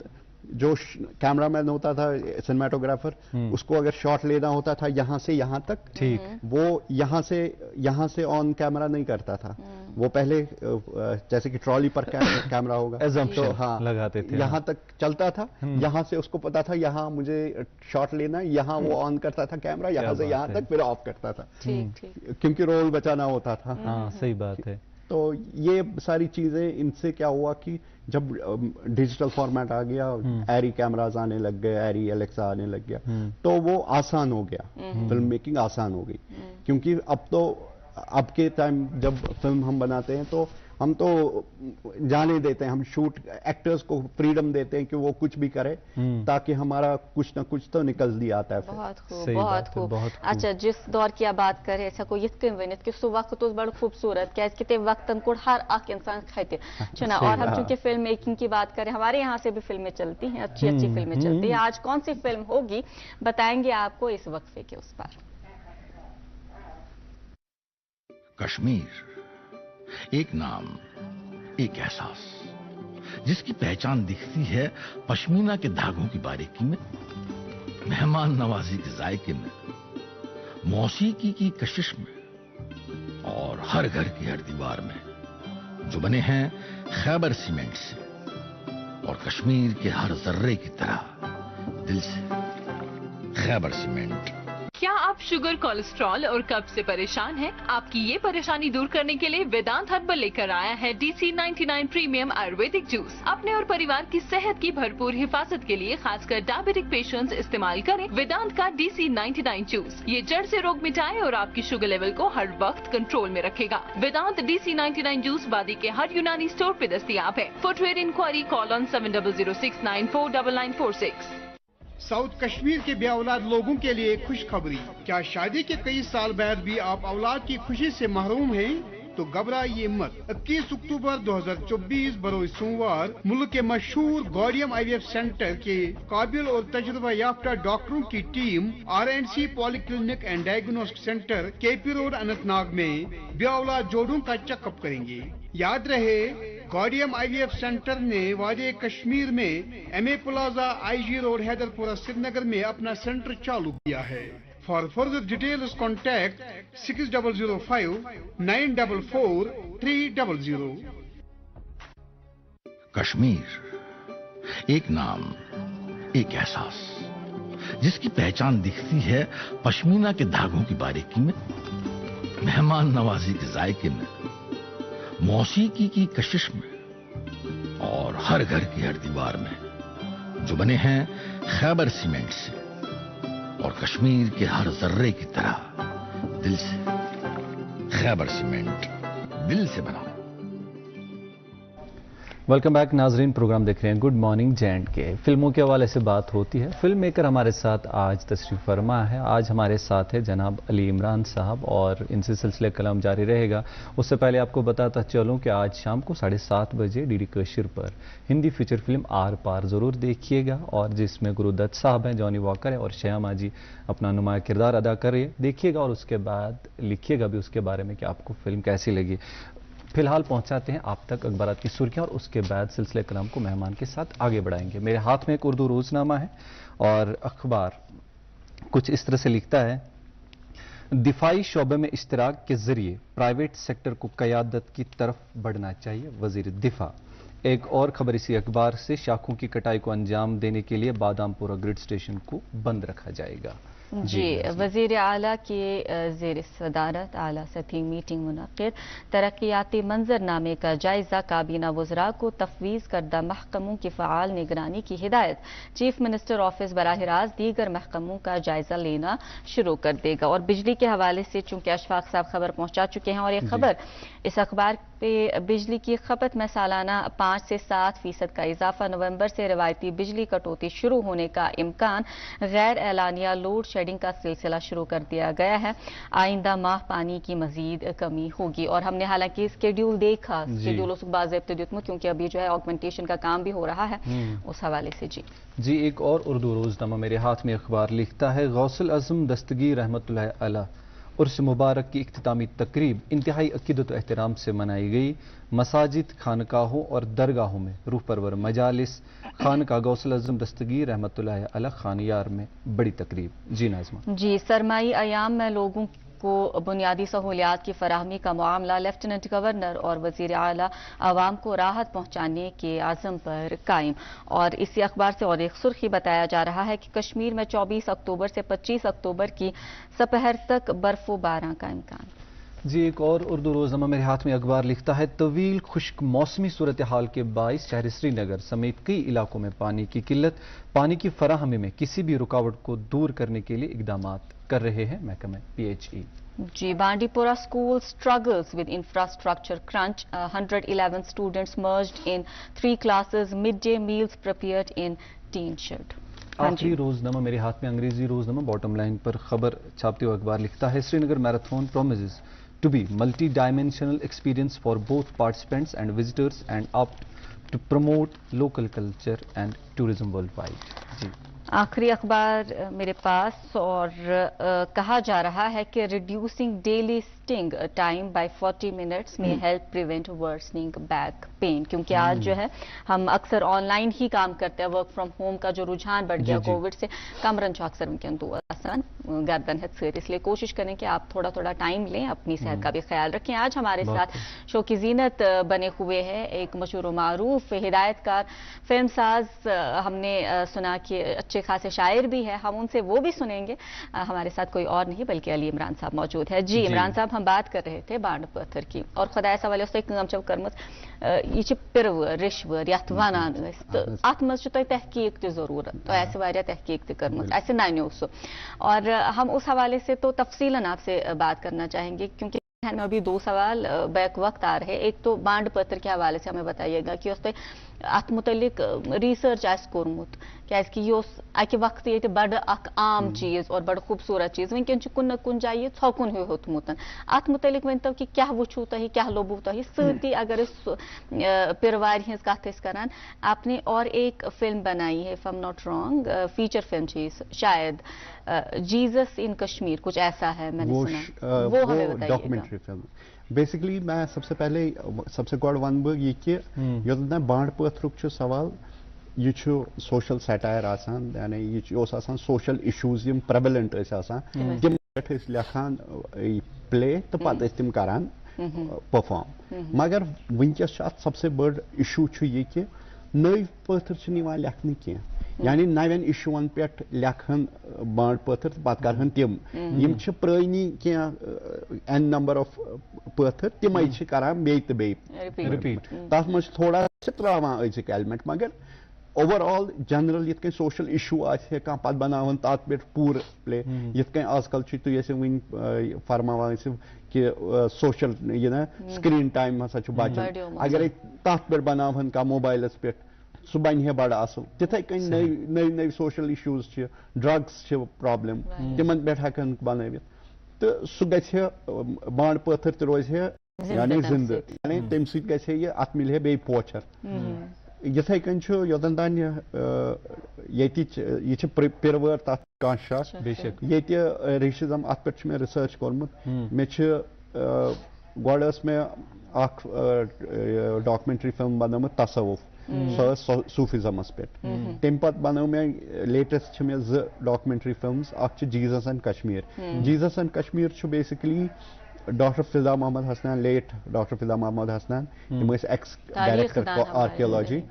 जो कैमरामैन होता था, सिनेमाटोग्राफर, उसको अगर शॉट लेना होता था यहाँ से यहाँ तक, ठीक, वो यहाँ से ऑन कैमरा नहीं करता था, वो पहले जैसे कि ट्रॉली पर कैमरा होगा तो हाँ लगाते थे, यहाँ तक चलता था, यहाँ से उसको पता था यहाँ मुझे शॉट लेना, यहाँ वो ऑन करता था कैमरा, यहाँ से यहाँ तक फिर ऑफ करता था, क्योंकि रोल बचाना होता था। हाँ सही बात है। तो ये सारी चीजें, इनसे क्या हुआ कि जब डिजिटल फॉर्मेट आ गया, एरी कैमराज आने लग गए, एरी एलेक्सा आने लग गया, तो वो आसान हो गया, फिल्म मेकिंग आसान हो गई। क्योंकि अब के टाइम जब फिल्म हम बनाते हैं तो हम तो जाने देते हैं, हम एक्टर्स को फ्रीडम देते हैं कि वो कुछ भी करे, ताकि हमारा कुछ ना कुछ तो निकल दिया आता है। बहुत खूब, बहुत खूब। अच्छा, जिस दौर की आप बात कर रहे हैं यित कन वनित कि सो वक्त बड़ खूबसूरत, क्या ते वक्तन को हर अख इंसान खते चुना। और हम चूंकि फिल्म मेकिंग की बात करें, हमारे यहाँ से भी फिल्में चलती हैं, अच्छी फिल्में चलती हैं। आज कौन सी फिल्म होगी बताएंगे आपको इस वक्फे के उस पर। कश्मीर, एक नाम, एक एहसास جس کی پہچان دکھتی ہے پشمینہ کے دھاگوں کی باریکی میں، مہمان نوازی کے ذائقے میں، موسیقی کی کشش میں، اور ہر گھر کی ہر دیوار میں، جو بنے ہیں خیبر سیمنٹ سے اور کشمیر کے ہر ذرے کی طرح دل سے۔ خیبر سیمنٹ۔ کیا آپ شوگر، کولیسٹرول اور قبض سے پریشان ہیں؟ آپ کی یہ پریشانی دور کرنے کے لیے ویدانت ہربل لے کر آیا ہے DC99 پریمیم آیورویدک جوس۔ اپنے اور پریوار کی صحت کی بھرپور حفاظت کے لیے خاص کر ڈائبیٹک پیشنٹس استعمال کریں ویدانت کا DC99 جوس۔ یہ جڑ سے روگ مٹائے اور آپ کی شوگر لیول کو ہر وقت کنٹرول میں رکھے گا۔ ویدانت DC99 جوس وادی کے ہر یونانی اسٹور پہ دستیاب ہے۔ For trade enquiry call on 7006949946۔ South Kashmir کے بے اولاد لوگوں کے لیے خوشخبری۔ کیا شادی کے کئی سال بعد بھی آپ اولاد کی خوشی سے محروم ہیں؟ تو گھبرائیے مت۔ 21 اکتوبر 2024 بروز سوموار ملک کے مشہور گوڈیم IVF سینٹر کے قابل اور تجربہ یافتہ ڈاکٹروں کی team RNC polyclinic and diagnostic centre KP road Anantnag میں بے اولاد جوڑوں کا چیک اپ کریں گے۔ یاد رہے، گوڈیم IVF سینٹر نے وادی کشمیر میں MA plaza IG road Hyderpora سری نگر میں اپنا سینٹر چالو کیا ہے۔ For further details contact 6005-944-300۔ Kashmir, ایک نام، ایک احساس، جس کی پہچان دکھتی ہے پشمینہ کے دھاگوں کی باریکی میں، مہمان نوازی کے ذائقے میں، موسیقی کی کشش میں، اور ہر گھر کی ہر دیوار میں، جو بنے ہیں خیبر سیمنٹ سے اور کشمیر کے ہر ذرے کی طرح دل سے۔ خیبر سیمنٹ، دل سے بنا۔ ویلکم بیک ناظرین، پروگرام دیکھ رہے ہیں گڈ مارننگ جینڈ کے۔ فلموں کے حوالے سے بات ہوتی ہے، فلم میکر ہمارے ساتھ آج تشریف فرما ہے۔ آج ہمارے ساتھ ہے جناب علی عمران صاحب اور ان سے سلسلہ کلام جاری رہے گا۔ اس سے پہلے آپ کو بتاتا چلوں کہ آج شام کو 7:30 بجے DD کشر پر ہندی فیچر فلم آر پار ضرور دیکھیے گا، اور جس میں گرو دت صاحب ہیں، جانی واکر ہے اور شیاما جی اپنا نمایاں کردار ادا کر رہی ہے۔ دیکھیے گا اور اس کے بعد لکھیے گا بھی اس کے بارے میں کہ آپ کو فلم کیسی لگی۔ فی الحال پہنچاتے ہیں آپ تک اخبارات کی سرخیاں، اور اس کے بعد سلسلہ کلام کو مہمان کے ساتھ آگے بڑھائیں گے۔ میرے ہاتھ میں ایک اردو روزنامہ ہے اور اخبار کچھ اس طرح سے لکھتا ہے: دفاعی شعبے میں اشتراک کے ذریعے پرائیویٹ سیکٹر کو قیادت کی طرف بڑھنا چاہیے، وزیر دفاع۔ ایک اور خبر اسی اخبار سے: شاخوں کی کٹائی کو انجام دینے کے لیے بادام پورہ گرڈ اسٹیشن کو بند رکھا جائے گا۔ جی، وزیر اعلیٰ کے زیر صدارت اعلیٰ سطحی میٹنگ منعقد۔ ترقیاتی منظر نامے کا جائزہ، کابینہ وزراء کو تفویض کردہ محکموں کی فعال نگرانی کی ہدایت۔ چیف منسٹر آفس براہ راست دیگر محکموں کا جائزہ لینا شروع کر دے گا۔ اور بجلی کے حوالے سے چونکہ اشفاق صاحب خبر پہنچا چکے ہیں، اور یہ خبر اس اخبار پہ بجلی کی کھپت میں سالانہ 5 سے 7% کا اضافہ، نومبر سے روایتی بجلی کٹوتی شروع ہونے کا امکان، غیر اعلانیہ لوڈ شیڈنگ کا سلسلہ شروع کر دیا گیا ہے، آئندہ ماہ پانی کی مزید کمی ہوگی۔ اور ہم نے حالانکہ اسکیڈیول دیکھا، اسکیڈیول اس باضابطہ دیکھوں کیونکہ ابھی جو ہے آگمنٹیشن کا کام بھی ہو رہا ہے، اس حوالے سے جی ایک اور اردو روزنامہ میرے ہاتھ میں اخبار لکھتا ہے: غوث الاعظم دستگیر رحمۃ اللہ علیہ عرس مبارک کی اختتامی تقریب انتہائی عقیدت و احترام سے منائی گئی۔ مساجد، خانقاہوں اور درگاہوں میں روح پرور مجالس۔ خانقاہ غوث الاعظم دستگیر رحمۃ اللہ علیہ خانیار میں بڑی تقریب۔ جی ناظمہ۔ جی، سرمائی ایام میں لوگوں کو بنیادی سہولیات کی فراہمی کا معاملہ، لیفٹیننٹ گورنر اور وزیر اعلیٰ عوام کو راحت پہنچانے کے عزم پر قائم۔ اور اسی اخبار سے اور ایک سرخی بتایا جا رہا ہے کہ کشمیر میں 24 اکتوبر سے 25 اکتوبر کی سپہر تک برف و باران کا امکان۔ جی، ایک اور اردو روزنامہ میرے ہاتھ میں اخبار لکھتا ہے: طویل خشک موسمی صورتحال کے باعث شہر سری نگر سمیت کئی علاقوں میں پانی کی قلت، پانی کی فراہمی میں کسی بھی رکاوٹ کو دور کرنے کے لیے اقدامات کر رہے ہیں محکمہ PHE۔ جی، بانڈی پورہ school struggles with infrastructure crunch. 111 students merged in 3 classes. Midday meals prepared in teen shed. آخری روزنامہ میرے ہاتھ میں انگریزی روزنامہ باٹم لائن پر خبر چھاپتے ہوئے اخبار لکھتا ہے: Srinagar marathon promises to be multi-dimensional experience for both participants and visitors and up to promote local culture and tourism worldwide. جی आखिरी अखबार मेरे पास और कहा जा रहा है कि reducing daily sitting time by 40 minutes में help prevent worsening back pain, क्योंकि आज जो है हम अक्सर ऑनलाइन ही काम करते हैं, वर्क फ्रॉम होम का जो रुझान बढ़ गया कोविड से कमरन छ अक्सर वनकन तो आसान गर्दन है सर, इसलिए कोशिश करें कि आप थोड़ा थोड़ा टाइम लें, अपनी सेहत का भी ख्याल रखें। आज हमारे साथ शो की जीनत बने हुए हैं एक मशहूर मारूफ हिदायतकार फिल्म साज, हमने सुना कि अच्छे खासे शायर भी है, हम उनसे वो भी सुनेंगे। हमारे साथ कोई और नहीं बल्कि अली इमरान साहब मौजूद है। जी इमरान साहब, हम बात कर रहे थे बांड पत्थर की और खुदा सवाल कर्म यह पिरवर रिश्वर यथ वनान तो अत मज तहकीक ती जरूरत, तो ऐसे वारिया तहकीक ती कर्मत ऐसे नान्यो सो, और हम उस हवाले से तो तफसीलन आपसे बात करना चाहेंगे, क्योंकि में अभी दो सवाल बैक वक्त आ रहे हैं। एक तो बांड पत्र के हवाले से हमें बताइएगा कि उस अत मुतलिक रिसर्च आस कोर्मुत, कि यह अकि वक्त ये बड़ अख आम चीज और बड़ खूबसूरत चीज वनकन कुन कुन जाए छौकुन होतमुत, अत मुतलिक वनतो कि क्या वुचू तुह क्या लोबू तुह सती। अगर पिरवार हज कत करान, आपने और एक फिल्म बनाई है if I am not wrong, feature film चीज शायद जीसस इन कश्मीर, कुछ ऐसा है मैंने सुना, वो हमें बताइएगा। डॉक्यूमेंट्री फिल्म बेसिकली मैं सबसे पहले सबसे गॉड वन बग ये कि योतना बांड पत्रुक सवाल ये सोशल सैटायर आसान, यानी ये सोशल इशूज यम प्रेवलेंट तम पे लेखान प्ले तो पत तम करान परफॉर्म, मगर वनकस सबसे बड़ इशू ये कि नई पत्थर लेखन की, यानी नवन इशून पे लेखन बांड पत्थर पत करहन तम यम पुरानी एन नंबर ऑफ पत्थर तम करान बे तो बे रिपीट, तथ मज थोड़ा त्रावान अजिक एलिमेंट, मगर ओवरऑल जनरल ये सोशल इशू आह पत बनावन तथ पे पूर प्ले, ये आजकल तुम वन फरमावान कि सोशल यह ना स्क्रीन टाइम हसा बचन, अगर तथ पे बनावन कह मोबाइलस पे सह बन बड़ असल, तिथे कन नई नई सोशल इशूज ड्रग्स प्रॉब्लम तिमन पे हेकन बनवित, तो सह ग बांड पत्थर तो रोज यानी जिंद, यानी तम सत अत मिल बे पोचर। यथे कन योतन तान ये पिरवर तथ कॉन्शास ये रेसिज्म अत पे मे रिसर्च कोर्मुत, मे गोडस में अख डॉक्यूमेंट्री फिल्म बनोमुत तसव्वुफ, सो सूफिज्मस पे, तम पत बनो मे लेटेस्ट मे डॉक्यूमेंट्री फिल्म्स, अख Jesus and Kashmir, Jesus and Kashmir basically doctor Fiza Mohammad Hassnain, late doctor Fiza Mohammad Hassnain, तम एक्स डायरेक्टर आर्कियोलॉजी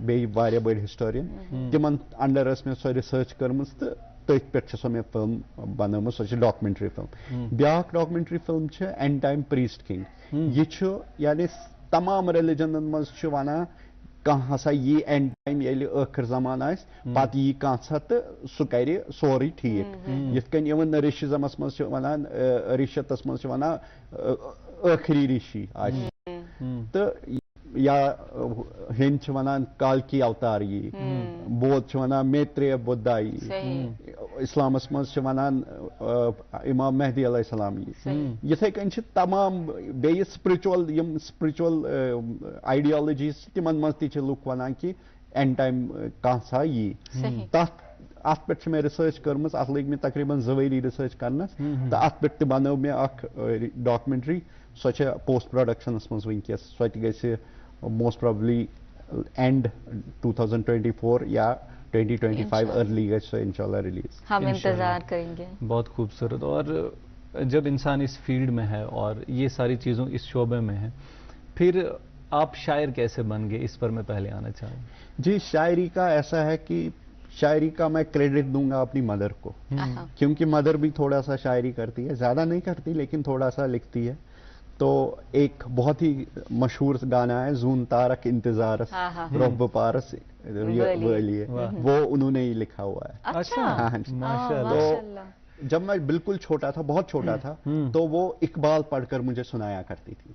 बे बड़ हिस्टोरियन, तिमन अंडर मे सो रिसर्च कर्म तो तथ पे सो मे फिल्म बनोमुत, सो डॉक्यूमेंट्री फिल्म। ब्या documentary film and time priest king, यह यानी तमाम रिलीजन मज वन कह हसा ये एंड टाइम ये आखिर जमान पत यी कह तो सह कर सोरे ठीक, यथ कन इवन ऋषिज्मस मज वन ऋषतस मज वन आखिरी ऋषि तो या हिंद वन कालकी अवतार यी, बौद्ध वन मैत्रेय बुद्धा यी, इस्लामस मज वन इमाम मेहदी अलैहिस्सलाम यी, यथे कन तमाम बे स्पिरिचुअल आइडियोलॉजीज तिमन मज ति लुक वन कि एंड टाइम कह यी, तथ अत पे मे रिसर्च कर्म, अत लग मे तकरीबन 2 वरी रिसर्च करनस, तो अत पे बनो मे डॉक्यूमेंट्री, सो पोस्ट प्रोडक्शनस मज वनकस, सो ग मोस्ट प्रोबेबली एंड 2024 या 2025 अर्ली गई सो इंशाल्लाह रिलीज। हम इंतजार करेंगे। बहुत खूबसूरत। और जब इंसान इस फील्ड में है और ये सारी चीज़ों इस शोबे में है, फिर आप शायर कैसे बन गए, इस पर मैं पहले आना चाहूँगा। जी, शायरी का ऐसा है कि शायरी का मैं क्रेडिट दूंगा अपनी मदर को, क्योंकि मदर भी थोड़ा सा शायरी करती है, ज़्यादा नहीं करती लेकिन थोड़ा सा लिखती है। तो एक बहुत ही मशहूर गाना है जून तारक इंतजार रब पारस वली, वो उन्होंने ही लिखा हुआ है। अच्छा, हाँ, तो जब मैं बिल्कुल छोटा था, बहुत छोटा था, तो वो इकबाल पढ़कर मुझे सुनाया करती थी।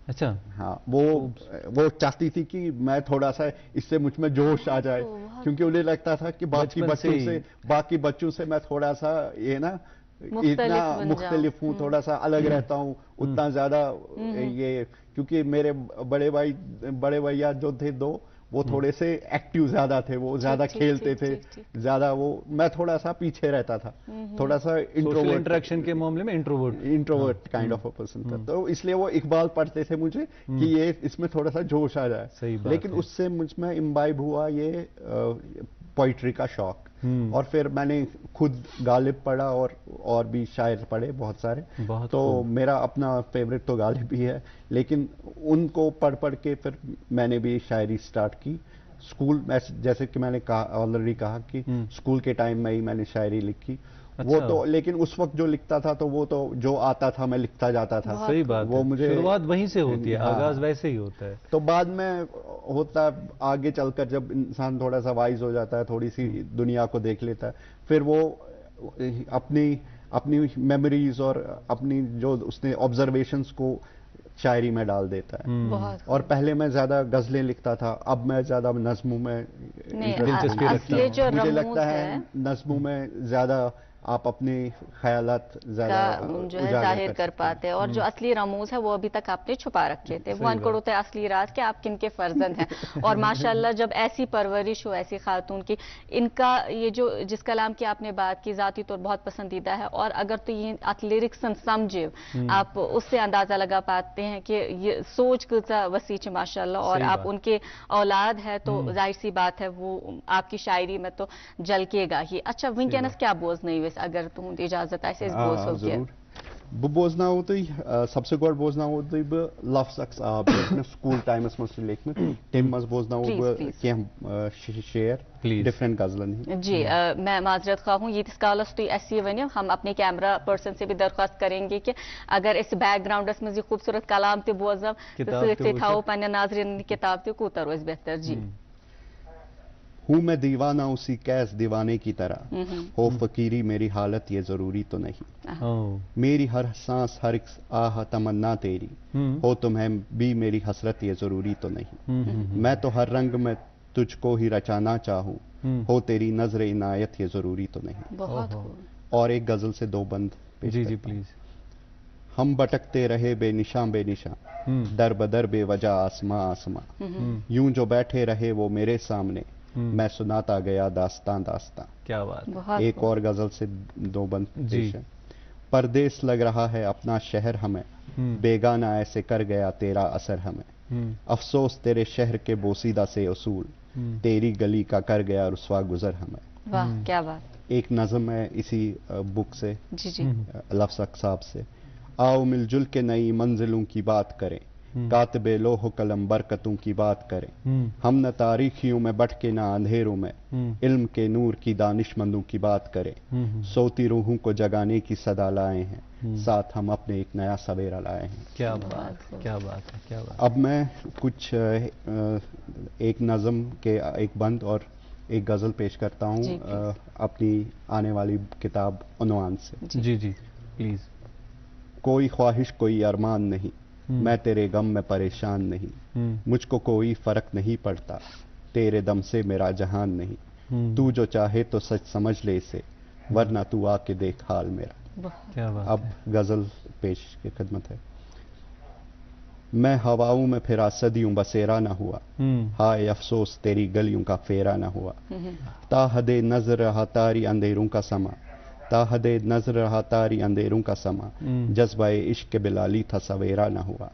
अच्छा, हाँ, वो चाहती थी कि मैं थोड़ा सा इससे मुझ में जोश आ जाए, क्योंकि उन्हें लगता था कि बाकी बच्चों से मैं थोड़ा सा ये ना इतना मुख्तलिफ हूँ, थोड़ा सा अलग रहता हूँ, उतना ज्यादा ये, क्योंकि मेरे बड़े भैया जो थे 2, वो थोड़े से एक्टिव ज्यादा थे, वो ज्यादा खेलते थे, ज्यादा वो, मैं थोड़ा सा पीछे रहता था, थोड़ा सा सोशल इंटरेक्शन के मामले में introvert kind of a person था। तो इसलिए वो इकबाल पढ़ते थे मुझे कि ये इसमें थोड़ा सा जोश आ जाए। लेकिन उससे मुझ में इम्बाइब हुआ ये पोइट्री का शौक, और फिर मैंने खुद गालिब पढ़ा और भी शायर पढ़े बहुत सारे। तो मेरा अपना फेवरेट तो गालिब ही है, लेकिन उनको पढ़ पढ़ के फिर मैंने भी शायरी स्टार्ट की। स्कूल, जैसे कि मैंने ऑलरेडी कहा कि स्कूल के टाइम में ही मैंने शायरी लिखी। वो तो, लेकिन उस वक्त जो लिखता था तो वो तो जो आता था मैं लिखता जाता था। सही बात वो है, मुझे शुरुआत वहीं से होती है, आगाज वैसे ही होता है। तो बाद में होता है आगे चलकर, जब इंसान थोड़ा सा वाइज हो जाता है, थोड़ी सी दुनिया को देख लेता है, फिर वो अपनी मेमोरीज और अपनी जो उसने ऑब्जर्वेशंस को शायरी में डाल देता है। और पहले मैं ज्यादा गजलें लिखता था, अब मैं ज्यादा नज़्मों में दिलचस्पी रखता हूँ। मुझे लगता है नज़्मों में ज्यादा आप अपने ख्यालात ज्यादा जो है जाहिर कर पाते हैं, और जो असली रमूज है वो अभी तक आपने छुपा रखे थे। वो अनकोड़ होता है असली राज कि आप किन के फर्जंद हैं। और माशाल्लाह जब ऐसी परवरिश हो ऐसी खातून की, इनका ये जो जिस कलाम की आपने बात की जाती तौर बहुत पसंदीदा है, और अगर तो ये लिरिक्स समझे आप उससे अंदाजा लगा पाते हैं कि ये सोच कितना वसी है माशाल्लाह। और आप उनके औलाद है तो जाहिर सी बात है वो आपकी शायरी में तो झलकेगा ही। अच्छा, विंकेनस क्या बोझ नहीं अगर तुम इजाजत ऐसे बोझ हो गया bu boznavudi सबसे गोड boznavudi bu lafz ab school times मस लेखन तेमस boznavudi कह शेयर डिफरेंट गजलन जी। मैं माजरत खा हूँ ये स्कॉलर्स तो ऐसी वन हम अपने कैमरा पर्सन से भी दरख्वास्त करेंगे कि अगर इस बैकग्राउंडस में खूबसूरत कलाम ते बोजम तो थाओ पन्ने नाजरीन किताब ते कूतर रोज बेहतर। जी। हूँ मैं दीवाना उसी कैस दीवाने की तरह, हो फकीरी मेरी हालत ये जरूरी तो नहीं, मेरी हर सांस हर एक आह तमन्ना तेरी, हो तुम्हें भी मेरी हसरत ये जरूरी तो नहीं, मैं तो हर रंग में तुझको ही रचाना चाहूँ, हो तेरी नजर इनायत ये जरूरी तो नहीं। और एक गजल से दो बंद जी जी प्लीज। हम भटकते रहे बेनिशां बेनिशां, दर बदर बेवजह आसमां आसमां, यूं जो बैठे रहे वो मेरे सामने, मैं सुनाता गया दास्तां दास्तां। क्या बात। एक और गजल से दो बंद पेश है। परदेस लग रहा है अपना शहर हमें, बेगाना ऐसे कर गया तेरा असर हमें, अफसोस तेरे शहर के बोसीदा से उसूल, तेरी गली का कर गया रुस्वा गुजर हमें। वाह क्या बात। एक नज़म है इसी बुक से, जी जी, लफ्ज़ साहब से। आओ मिलजुल के नई मंजिलों की बात करें, कातबे लोह कलम बरकतों की बात करें, हम न तारीखियों में बट के ना अंधेरों में, इल्म के नूर की दानिशमंदों की बात करें, सोती रूहों को जगाने की सदा लाए हैं, साथ हम अपने एक नया सवेरा लाए हैं। क्या बात है, क्या बात है, क्या बात। अब मैं कुछ एक नज़म के एक बंद और एक गज़ल पेश करता हूँ अपनी आने वाली किताब उन्वान से। जी जी प्लीज। कोई ख्वाहिश कोई अरमान नहीं, मैं तेरे गम में परेशान नहीं, मुझको कोई फर्क नहीं पड़ता, तेरे दम से मेरा जहान नहीं, तू जो चाहे तो सच समझ ले इसे, वरना तू आके देख हाल मेरा। क्या बात। अब गजल पेश की खिदमत है। मैं हवाओं में फिरा सदियों बसेरा न हुआ, हाय अफसोस तेरी गलियों का फेरा न हुआ, ताहदे नजर रहा तारी अंधेरों का समा, ताहदे नजर रहा तारी अंधेरों का समा, जज्बाए इश्क बिलाली था सवेरा न हुआ,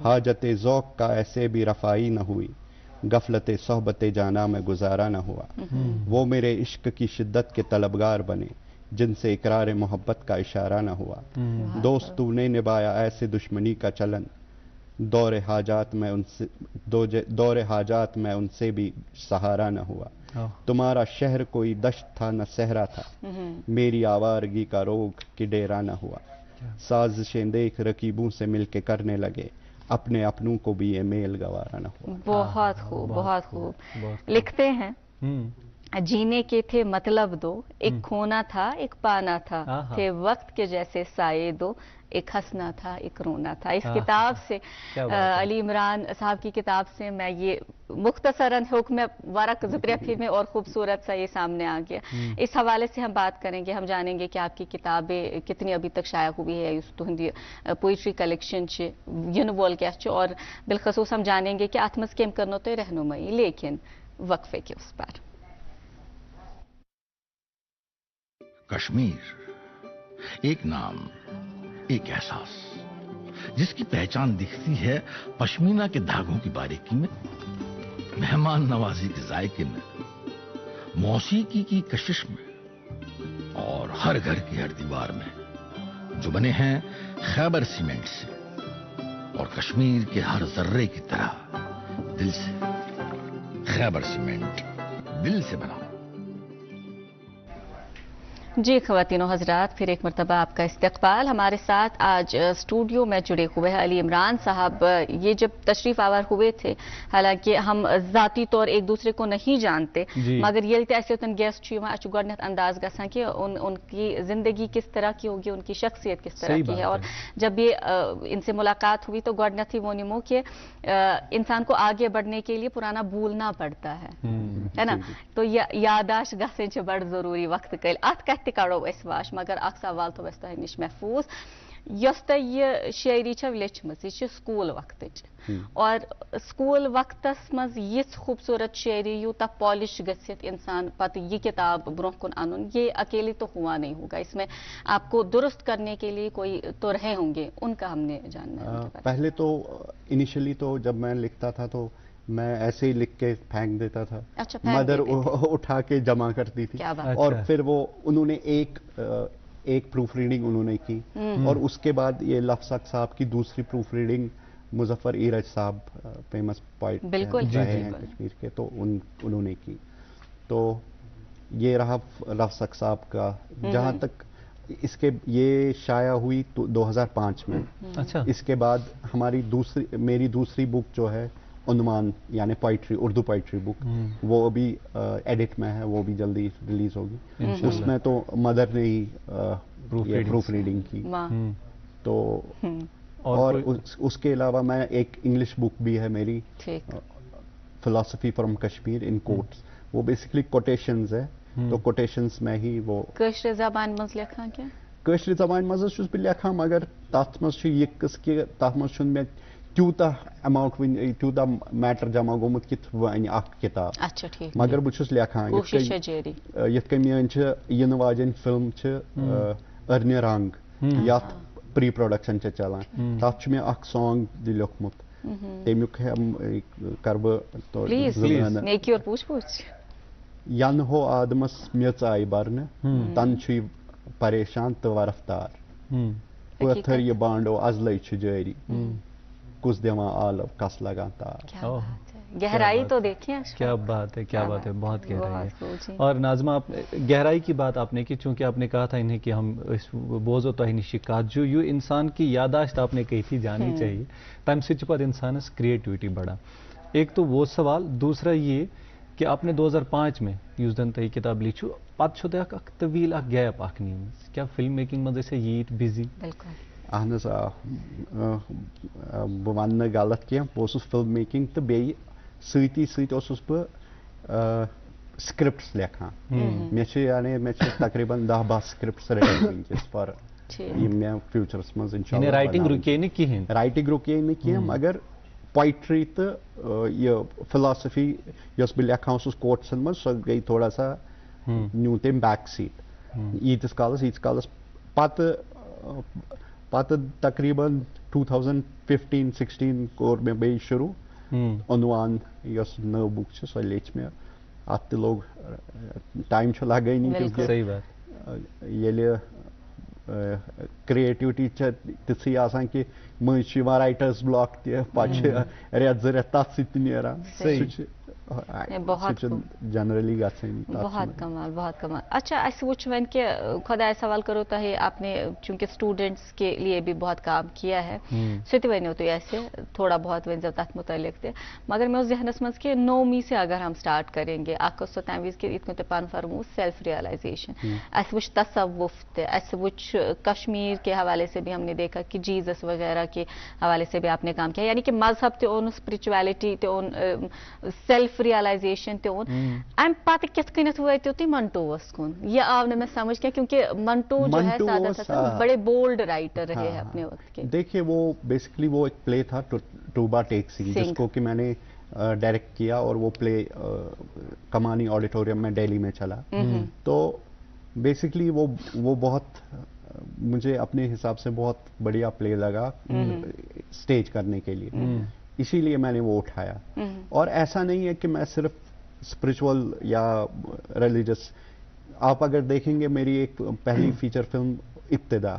हाजते ज़ौक़ का ऐसे भी रफ़ाई न हुई, गफलते सोहबते जाना में गुजारा न हुआ, वो मेरे इश्क की शिद्दत के तलबगार बने, जिनसे इकरार मोहब्बत का इशारा न हुआ, दोस्त तूने निभाया ऐसे दुश्मनी का चलन, दौरे हाजात में उनसे भी सहारा न हुआ, तुम्हारा शहर कोई दश्त था न सहरा था, मेरी आवारगी का रोग की डेरा न हुआ, साजिशें देख रकीबों से मिलके करने लगे, अपने अपनों को भी ये मेल गवारा न हुआ। बहुत खूब, बहुत खूब। लिखते हैं जीने के थे मतलब दो, एक खोना था एक पाना था, थे वक्त के जैसे साये दो, एक हंसना था, एक रोना था। इस किताब से अली इमरान साहब की किताब से मैं ये मुख्तसरन हुक्म वरक ज़ुब्रिया में और खूबसूरत सा ये सामने आ गया। इस हवाले से हम बात करेंगे, हम जानेंगे कि आपकी किताबें कितनी अभी तक शाया हुई है, उस तुहंदी पोइट्री कलेक्शन इन वोल क्या और बिलखसूस हम जानेंगे कि अत मज केम करनो तो रहनुमाई, लेकिन वक्फे के उस पर। कश्मीर एक नाम, एक एहसास, जिसकी पहचान दिखती है पश्मीना के धागों की बारीकी में, मेहमान नवाजी के जायके में, मौसीकी की कशिश में और हर घर की हर दीवार में, जो बने हैं खैबर सीमेंट से और कश्मीर के हर जर्रे की तरह दिल से। खैबर सीमेंट, दिल से बना। जी ख़वातीनो हज़रात, फिर एक मरतबा आपका इस्तक़बाल। हमारे साथ आज स्टूडियो में जुड़े हुए हैं अली इमरान साहब। ये जब तशरीफ़ आवर हुए थे, हालांकि हम ज़ाती तौर एक दूसरे को नहीं जानते, मगर ये ऐसे गेस्ट गड अंदाज गसा कि उनकी ज़िंदगी किस तरह की होगी, उनकी शख्सियत किस तरह की है। और जब ये इनसे मुलाकात हुई तो गड थी वो निमो कि इंसान को आगे बढ़ने के लिए पुराना भूलना पड़ता है ना, तो यादाश्त गसे बड़ ज़रूरी वक्त कल अत करो इस वाश, मगर अख सवाल तो वह नश महफूज यस यह शायरी लेचम यह स्कूल वक्त और स्कूल वक्तस मज ये खूबसूरत शायरी यूता पॉलिश गसित इंसान पत ये किताब ब्रोह कुन अन, ये अकेले तो हुआ नहीं होगा, इसमें आपको दुरुस्त करने के लिए कोई तो रहे होंगे, उनका हमने जानना है। पहले तो इनिशियली तो जब मैं लिखता था तो मैं ऐसे ही लिख के फेंक देता था। अच्छा, मदर उठा के जमा करती थी। और फिर वो उन्होंने एक प्रूफ रीडिंग उन्होंने की और उसके बाद ये लफ्ज़ साहब की दूसरी प्रूफ रीडिंग मुजफ्फर ईरज साहब फेमस पोइट रहे हैं कश्मीर के, तो उन्होंने की। तो ये रहा लफ्ज़ साहब का। जहाँ तक इसके ये शाया हुई तो 2005 में। अच्छा, इसके बाद मेरी दूसरी बुक जो है उन्मान यानी पोइट्री, उर्दू पोइट्री बुक, वो अभी एडिट में है, वो भी जल्दी रिलीज होगी। उसमें तो मदर ने ही प्रूफ रीडिंग की। तो और उसके अलावा मैं एक इंग्लिश बुक भी है मेरी, philosophy from Kashmir in quotes, वो बेसिकली कोटेशंस है। तो कोटेशंस में ही वो कश्मीर ज़बान मज लिखा क्या कश्मीर ज़बान मज बह लिखा, मगर तथ मज ये कि तथ मज मे तूता अमाउंट वन तूता मैटर जमा गोमुत कि वन किताब। अच्छा ठीक, मगर बहुत लिखान ये मीन इन वाजन फिल्म अर्न रंग यथ प्री प्रोडक्शन चलान, तथ मे सॉन्ग लिखमुत, तमुक कर यन हो आदमस मेच आई बरन, तन परेशान तो रफ्तार, पत्थर ये बांडो अजल जारी, कुछ देवा आलव कस लगा तार। गहराई तो देखें, क्या बात है, क्या बात है, बहुत गहराई है। और नाज़मा, आप गहराई की बात आपने की, चूंकि आपने कहा था इन्हें कि हम इस बोझो तो शिकायत जो यू इंसान की यादाश्त आपने कही थी जानी चाहिए, तम से पर इंसान क्रिएटिविटी बढ़ा। एक तो वो सवाल, दूसरा ये कि आपने 2005 में यूज दन तही किताब लिखू, पत तवील गैप नी, क्या फिल्म मेकिंग मज ये बिजी? अहन बह वन गलत कह, बह फिल्म मेकिंग तो बे सती बह स्क्रिप्ट्स लेखान। मे तकरीबन 10-12 स्क्रिप्ट्स रेडी वनकस फॉर मे फ्यूचरस मज इंशाल्लाह। राइटिंग रुके न कहीं, राइटिंग रुके न कह, मगर पोइट्री तो ये फिलॉसफी यस बह लेखान कोट्सन मज सो गई थोड़ा सा न्यू तम बैक सीट यीतिस कालस पत तकरीबन 2015-16 कोर मे बे शुरू उन्वान यस नव बुक सो लेच मे अत लोग टाइम लगन ये क्रिएटिविटी ती आसान कि मज राइटर्स ब्लॉक रेत 2 रेत तथ सान बहुत जनरली गसें बहुत कमाल अच्छा ऐसे वो वन के खुदा सवाल करो तो है आपने चूंकि स्टूडेंट्स के लिए भी बहुत काम किया है सो वन तो ऐसे थोड़ा बहुत वन तथ मुतलिक ते मगर मे जहनस मज कि 9वीं से अगर हम स्टार्ट करेंगे अस तमें कि इत पे पान फरमू सेल्फ रियलाइजेशन अस वो तसव्वुफ ते अस वो कश्मीर के हवाले से भी हमने देखा कि जीसस वगैरह के हवाले से भी आपने काम किया यानी कि मजहब ते ओन स्पिरिचुअलिटी ते ओन सेल्फ रियलाइजेशन ते ओन अम पत कित कनत वतो तुम मंटोवस कुन ये आव न मैं समझ के क्योंकि मंटो जो है सादा बड़े बोल्ड राइटर रहे हैं अपने वक्त के। देखिए वो बेसिकली वो एक प्ले था टूबा टेक सिंह जिसको कि मैंने डायरेक्ट किया और वो प्ले कमानी ऑडिटोरियम में दिल्ली में चला। तो बेसिकली वो बहुत मुझे अपने हिसाब से बहुत बढ़िया प्ले लगा स्टेज करने के लिए, इसीलिए मैंने वो उठाया। और ऐसा नहीं है कि मैं सिर्फ स्पिरिचुअल या रिलीजियस, आप अगर देखेंगे मेरी एक पहली फीचर फिल्म इब्तिदा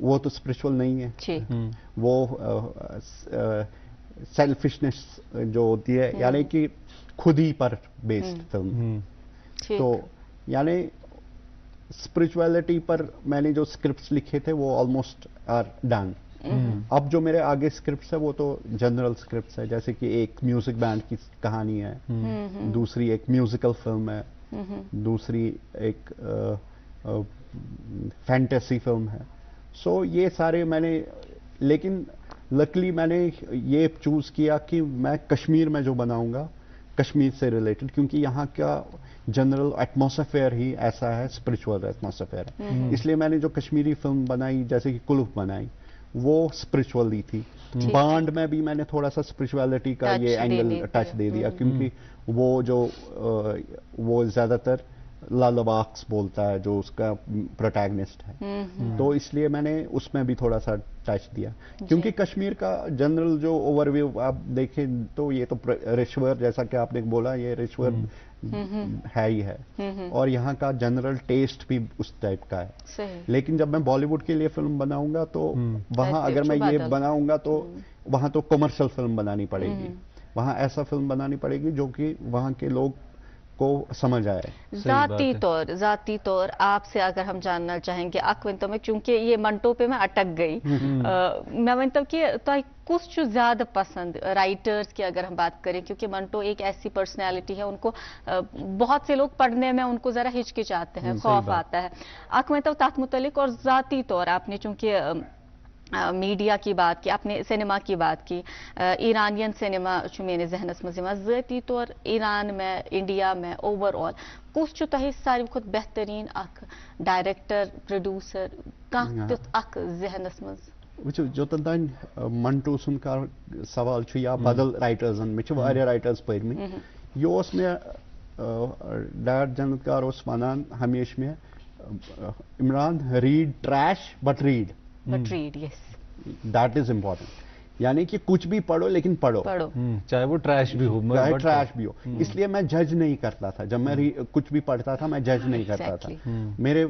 वो तो स्पिरिचुअल नहीं है, वो सेल्फिशनेस जो होती है यानी कि खुद ही पर बेस्ड फिल्म। तो यानी स्पिरिचुअलिटी पर मैंने जो स्क्रिप्ट्स लिखे थे वो ऑलमोस्ट आर डन। अब जो मेरे आगे स्क्रिप्ट्स है वो तो जनरल स्क्रिप्ट्स है, जैसे कि एक म्यूजिक बैंड की कहानी है, दूसरी एक म्यूजिकल फिल्म है, दूसरी एक फैंटेसी फिल्म है। सो ये सारे मैंने, लेकिन लकीली मैंने ये चूज किया कि मैं कश्मीर में जो बनाऊंगा कश्मीर से रिलेटेड, क्योंकि यहाँ का जनरल एटमॉस्फेयर ही ऐसा है, स्पिरिचुअल एटमॉस्फेयर है। इसलिए मैंने जो कश्मीरी फिल्म बनाई जैसे कि कुलूप बनाई वो स्पिरिचुअली थी। बांड में भी मैंने थोड़ा सा स्पिरिचुअलिटी का ये एंगल टच दे दिया, क्योंकि वो जो वो ज्यादातर लालबाक्स बोलता है जो उसका प्रोटैगनिस्ट है, तो इसलिए मैंने उसमें भी थोड़ा सा टच दिया। क्योंकि कश्मीर का जनरल जो ओवरव्यू आप देखें तो ये तो रिश्वर, जैसा कि आपने बोला, ये रिश्वर है ही है, और यहाँ का जनरल टेस्ट भी उस टाइप का है। लेकिन जब मैं बॉलीवुड के लिए फिल्म बनाऊंगा तो वहाँ अगर मैं ये बनाऊंगा तो वहाँ तो कमर्शियल फिल्म बनानी पड़ेगी, वहाँ ऐसा फिल्म बनानी पड़ेगी जो कि वहाँ के लोग को समझ आए। जाती तौर आपसे अगर हम जानना चाहेंगे अकवंतो में, चूंकि ये मंटो पे मैं अटक गई, मैं वनता कि तो कुछ ज्यादा पसंद राइटर्स की अगर हम बात करें, क्योंकि मंटो एक ऐसी पर्सनैलिटी है उनको बहुत से लोग पढ़ने में उनको जरा हिचकिचाते हैं, खौफ आता है। अकवंतो तात मुतलिक और जाती तौर आपने चूंकि मीडिया की बात की, आपने सिनेमा की बात की, ईरानियन सिनेमा मेरे जहनस मज ज़ाती तौर ईरान में, इंडिया में ओवरऑल कुछ तह सारी खुद बेहतरीन अख डायरेक्टर प्रोड्यूसर अख जहनस मज जो तन मंटू सुन का सवाल या बदल राइटर्स मे राइटर्स पढ़ योस मे डैड जनतकार वनान हमेशा में Imran read trash but read, yes. That is important. यानी कि कुछ भी पढ़ो लेकिन पढ़ो, चाहे वो ट्रैश भी हो, चाहे ट्रैश भी हो। इसलिए मैं जज नहीं करता था जब मैं कुछ भी पढ़ता था, मैं जज नहीं करता था। मेरे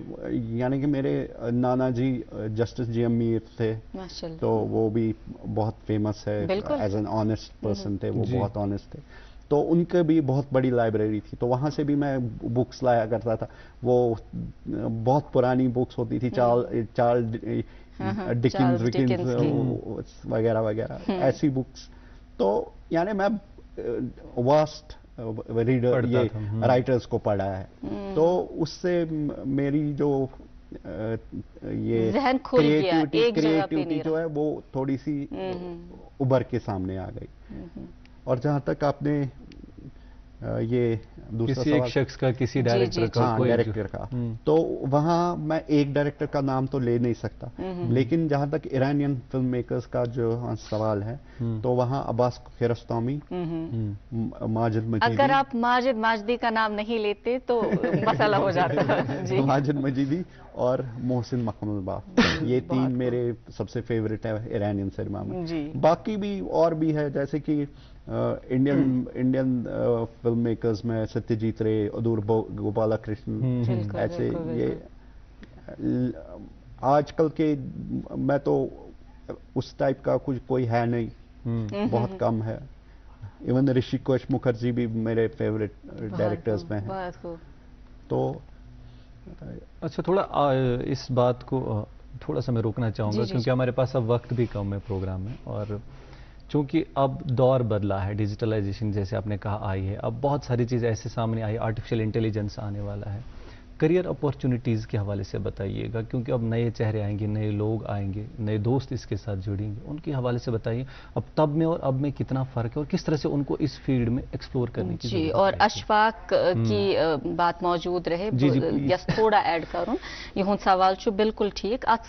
यानी कि मेरे नाना जी जस्टिस जी मीर थे, तो वो भी बहुत फेमस है एज एन ऑनेस्ट पर्सन थे, वो बहुत ऑनेस्ट थे, तो उनके भी बहुत बड़ी लाइब्रेरी थी, तो वहाँ से भी मैं बुक्स लाया करता था। वो बहुत पुरानी बुक्स होती थी, चार्ल्स डिकिंस वगैरह वगैरह, ऐसी बुक्स। तो यानी मैं वास्ट रीडर ये राइटर्स को पढ़ा है, तो उससे मेरी जो ये क्रिएटिविटी जो है वो थोड़ी सी उभर के सामने आ गई। और जहाँ तक आपने ये दूसरा किसी एक शख्स का, किसी डायरेक्टर का, डायरेक्टर का, तो वहाँ मैं एक डायरेक्टर का नाम तो ले नहीं सकता, लेकिन जहाँ तक ईरानियन फिल्म मेकर्स का जो सवाल है, तो वहाँ अब्बास कियारोस्तामी, माजिद मजीदी, अगर आप माजिद माजिदी का नाम नहीं लेते तो मसला हो जाता है। माजिद मजीदी और मोहसिन मखमलबाफ, ये तीन मेरे सबसे फेवरेट है ईरानियन सिनेमा में। बाकी भी और भी है, जैसे कि इंडियन फिल्म मेकर्स में सत्यजीत रे, अदूर गोपाला कृष्ण, ऐसे ये आजकल के मैं तो उस टाइप का कुछ कोई है नहीं, बहुत कम है। इवन ऋषि कोश मुखर्जी भी मेरे फेवरेट डायरेक्टर्स में हैं. बहुत खूब. तो अच्छा, थोड़ा इस बात को थोड़ा सा मैं रोकना चाहूँगा, क्योंकि हमारे पास अब वक्त भी कम है प्रोग्राम में, और चूंकि अब दौर बदला है, डिजिटलाइजेशन जैसे आपने कहा आई है, अब बहुत सारी चीज़ें ऐसे सामने आई, आर्टिफिशियल इंटेलिजेंस आने वाला है. करियर अपॉर्चुनिटीज़ के हवाले से बताइएगा, क्योंकि अब नए चेहरे आएंगे, नए लोग आएंगे, नए दोस्त इसके साथ जुड़ेंगे, उनके हवाले से बताइए अब तब में और अब में कितना फ़र्क है और किस तरह से उनको इस फील्ड में एक्सप्लोर करने की जी. ज़रूरत और है. अशफाक की बात मौजूद रहे, यस थोड़ा ऐड करूँ, यह सवाल बिल्कुल ठीक. अत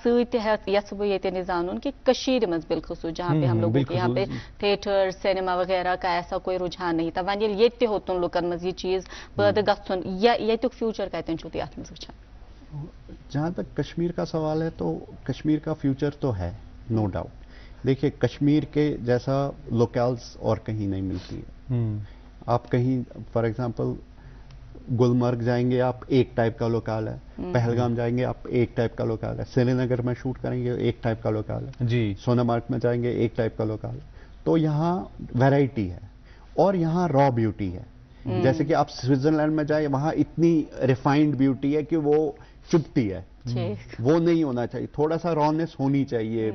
यस बह ये जान कि कशीर मज बिलखसूस जहाँ पे हम लोगों के यहाँ पे थिएटर सिनेमा वगैरह का ऐसा कोई रुझान नहीं था, वन ये होतन लुकन मज ये चीज़ पैदा गन ये फ्यूचर कतन जहाँ तक कश्मीर का सवाल है, तो कश्मीर का फ्यूचर तो है, नो डाउट. देखिए, कश्मीर के जैसा लोकल्स और कहीं नहीं मिलती है. आप कहीं फॉर एग्जांपल गुलमर्ग जाएंगे, आप एक टाइप का लोकल है. पहलगाम जाएंगे, आप एक टाइप का लोकल है. श्रीनगर में शूट करेंगे, एक टाइप का लोकल है जी. सोनामार्ग में जाएंगे, एक टाइप का लोकल है. तो यहाँ वैरायटी है और यहाँ रॉ ब्यूटी है. जैसे कि आप स्विट्जरलैंड में जाए, वहाँ इतनी रिफाइंड ब्यूटी है कि वो चुभती है. वो नहीं होना चाहिए. थोड़ा सा रॉनेस होनी चाहिए.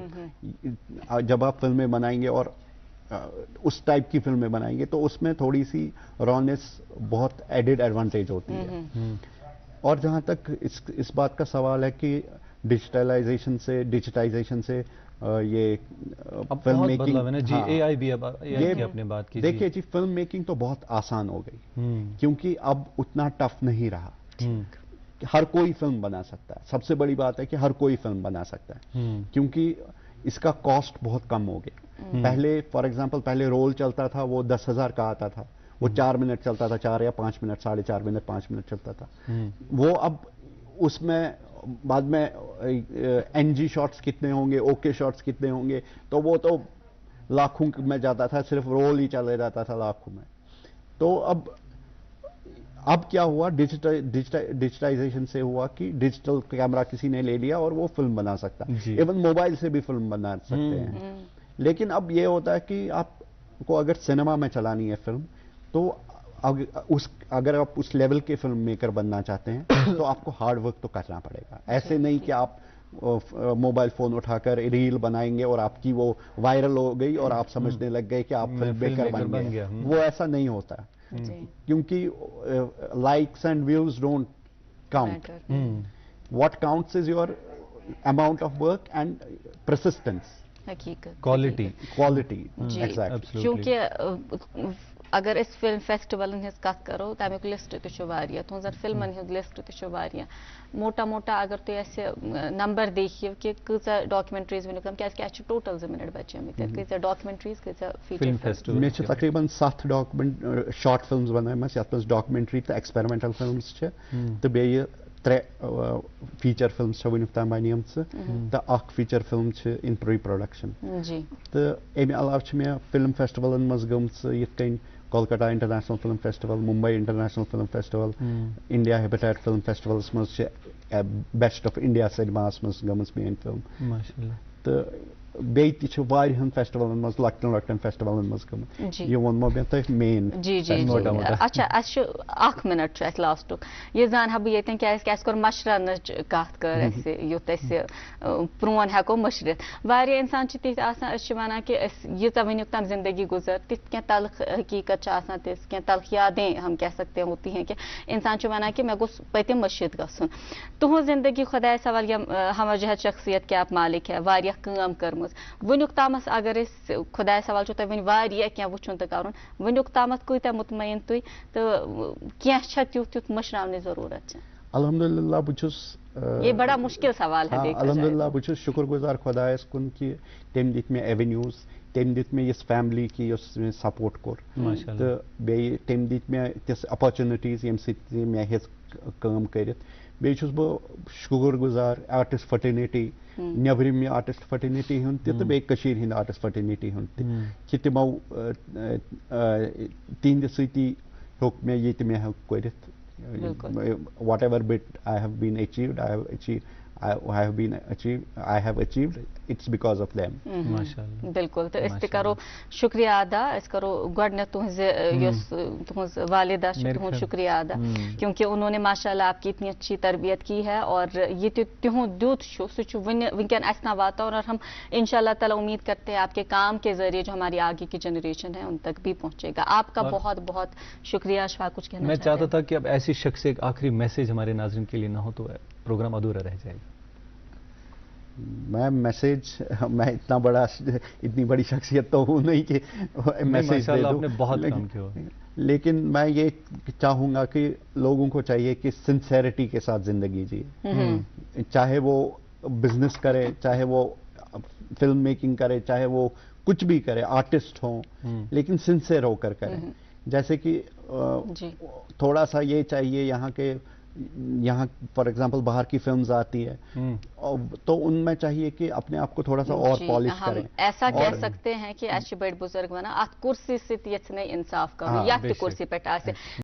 जब आप फिल्में बनाएंगे और उस टाइप की फिल्में बनाएंगे, तो उसमें थोड़ी सी रॉनेस बहुत एडेड एडवांटेज होती है. और जहाँ तक इस बात का सवाल है कि डिजिटाइजेशन से ये फिल्म मेकिंग जी, AI भी अब AI की आपने बात की. देखिए जी, फिल्म मेकिंग तो बहुत आसान हो गई, क्योंकि अब उतना टफ नहीं रहा. हर कोई फिल्म बना सकता है. सबसे बड़ी बात है कि हर कोई फिल्म बना सकता है, क्योंकि इसका कॉस्ट बहुत कम हो गया. पहले फॉर एग्जांपल पहले रोल चलता था, वो 10,000 का आता था, वो 4 मिनट चलता था, 4 या 5 मिनट, 4.5 मिनट, 5 मिनट चलता था. वो अब उसमें बाद में NG शॉट्स कितने होंगे, OK शॉट्स कितने होंगे, तो वो तो लाखों में जाता था, सिर्फ रोल ही चले जाता था लाखों में. तो अब क्या हुआ, डिजिटाइजेशन से हुआ कि डिजिटल कैमरा किसी ने ले लिया और वो फिल्म बना सकता है. इवन मोबाइल से भी फिल्म बना सकते हैं. लेकिन अब ये होता है कि आपको अगर सिनेमा में चलानी है फिल्म, तो अगर आप उस लेवल के फिल्म मेकर बनना चाहते हैं, तो आपको हार्ड वर्क तो करना पड़ेगा. ऐसे नहीं कि आप मोबाइल फोन उठाकर रील बनाएंगे और आपकी वो वायरल हो गई और आप समझने लग गए कि आप फिल्म मेकर बन गए. वो ऐसा नहीं होता, क्योंकि likes and views don't count. What counts is your amount of work and persistence, quality. Exactly. क्योंकि अगर इस फिल्म फेस्टिवल हज कत करो, तमिक लिस्ट तुहन फिल्मन हज लिस्ट मोटा मोटा अगर तुम नंबर देखिए कि कचा डॉक्यूमेंट्रीज वन क्या टोटल 2 मिनट बचे डॉक्यूमेंट्रीज फीचर मे तकरीबन 7 शॉर्ट फिल्म्स बनायमस, यथ मज डॉक्यूमेंट्री तो एक्सपेरिमेंटल फिल्म्स तो बे 3 फीचर फिल्म्स वनुक ताम बनियमस, तो 1 feature film in pre production. तो अमे अलाव मे फिल्म फेस्टिवलन मज गमस यथ कन Kolkata international film festival, Mumbai international film festival, India habitat film festivals मज बेस्ट ऑफ इंडिया सिनेमास मज गमस मेन फिल्म. तो बेति फेस्टिवलन मज लकटन लकटन फेस्टिवलन मज गमस. ये वोनमो मे तुम मेन. अच्छा, 1 मिनट लास्ट ये जान बह ये क्या मशरन कत कर युत प्रोन हेको मशरित. वारिया इंसान तिथ वन कि यीचा वनुक तम जिंदगी गुजर, तिथ क्या तलख हकीकत तिथ क्या तलख यादें हम कह सकते हैं होती हैं कि इंसान वन कि मे गोस पतिम मस्जिद गसन. तुह जिंदगी खुदा सवाल हमर जहत शख्सियत क्या आप मालिक है, वारिया काम कर्म वनुक तामस अगर खुदा सवाल तुम वन क्या वुन तो कर वनुक तामत कूत्या मुतमईन तुई तो क्या तुथ तुथ मशराने जरूरत. अल्हम्दुलिल्लाह ये बड़ा मुश्किल सवाल है. अल्हम्दुलिल्लाह बहुत शुक्रगुजार खुदायस कुन कि तम दित मे एवेन्यूज, तम दित मे इस फैमिली की सपोर्ट कोर, तो बे तम दित मे तिस अपॉर्चुनिटीज यम सि मे हेज काम करित. बे बह शुक्रगुजार आर्टिस्ट फर्टर्निटी, नबरिम आर्टिस्ट फर्टर्निटी हूं तो बे हिंद आर्टिस्ट फर्टर्निटी हूं कि तमो तिंद सती होक मे ये मे हेल्प करित. Whatever bit I have been achieved, I have I have achieved, it's because of them. माशाल्लाह बिल्कुल तो इस करो शुक्रिया अदा इस करो गड तुहज तुहज वालिदा तुहज शुक्रिया अदा क्योंकि उन्होंने माशाल्लाह आपकी इतनी अच्छी तरबियत की है और ये त्यों दूत सु विंकन असना वाता और हम इंशाल्लाह ताला उम्मीद करते हैं आपके काम के जरिए जो हमारी आगे की जनरेशन है उन तक भी पहुंचेगा। आपका बहुत बहुत शुक्रिया। अशफा कुछ कहना मैं चाहता था कि अब ऐसी शख्स एक आखिरी मैसेज हमारे नाज़रीन के लिए ना हो तो प्रोग्राम अधूरा रह जाएगा। मैं इतनी बड़ी शख्सियत तो हूँ नहीं कि मैसेज दे दूं। आपने बहुत काम किया, लेकिन मैं ये चाहूँगा कि लोगों को चाहिए कि सिंसेरिटी के साथ जिंदगी जिए, चाहे वो बिजनेस करे, चाहे वो फिल्म मेकिंग करे, चाहे वो कुछ भी करे, आर्टिस्ट हो, लेकिन सिंसेर होकर करे। जैसे कि थोड़ा सा ये चाहिए यहाँ फॉर एग्जांपल बाहर की फिल्म्स आती है तो उनमें चाहिए कि अपने आप को थोड़ा सा और पॉलिश करें। ऐसा कह सकते हैं कि अच्छी बड़ बुजुर्ग बना कुर्सी से इंसाफ करो या कुर्सी पे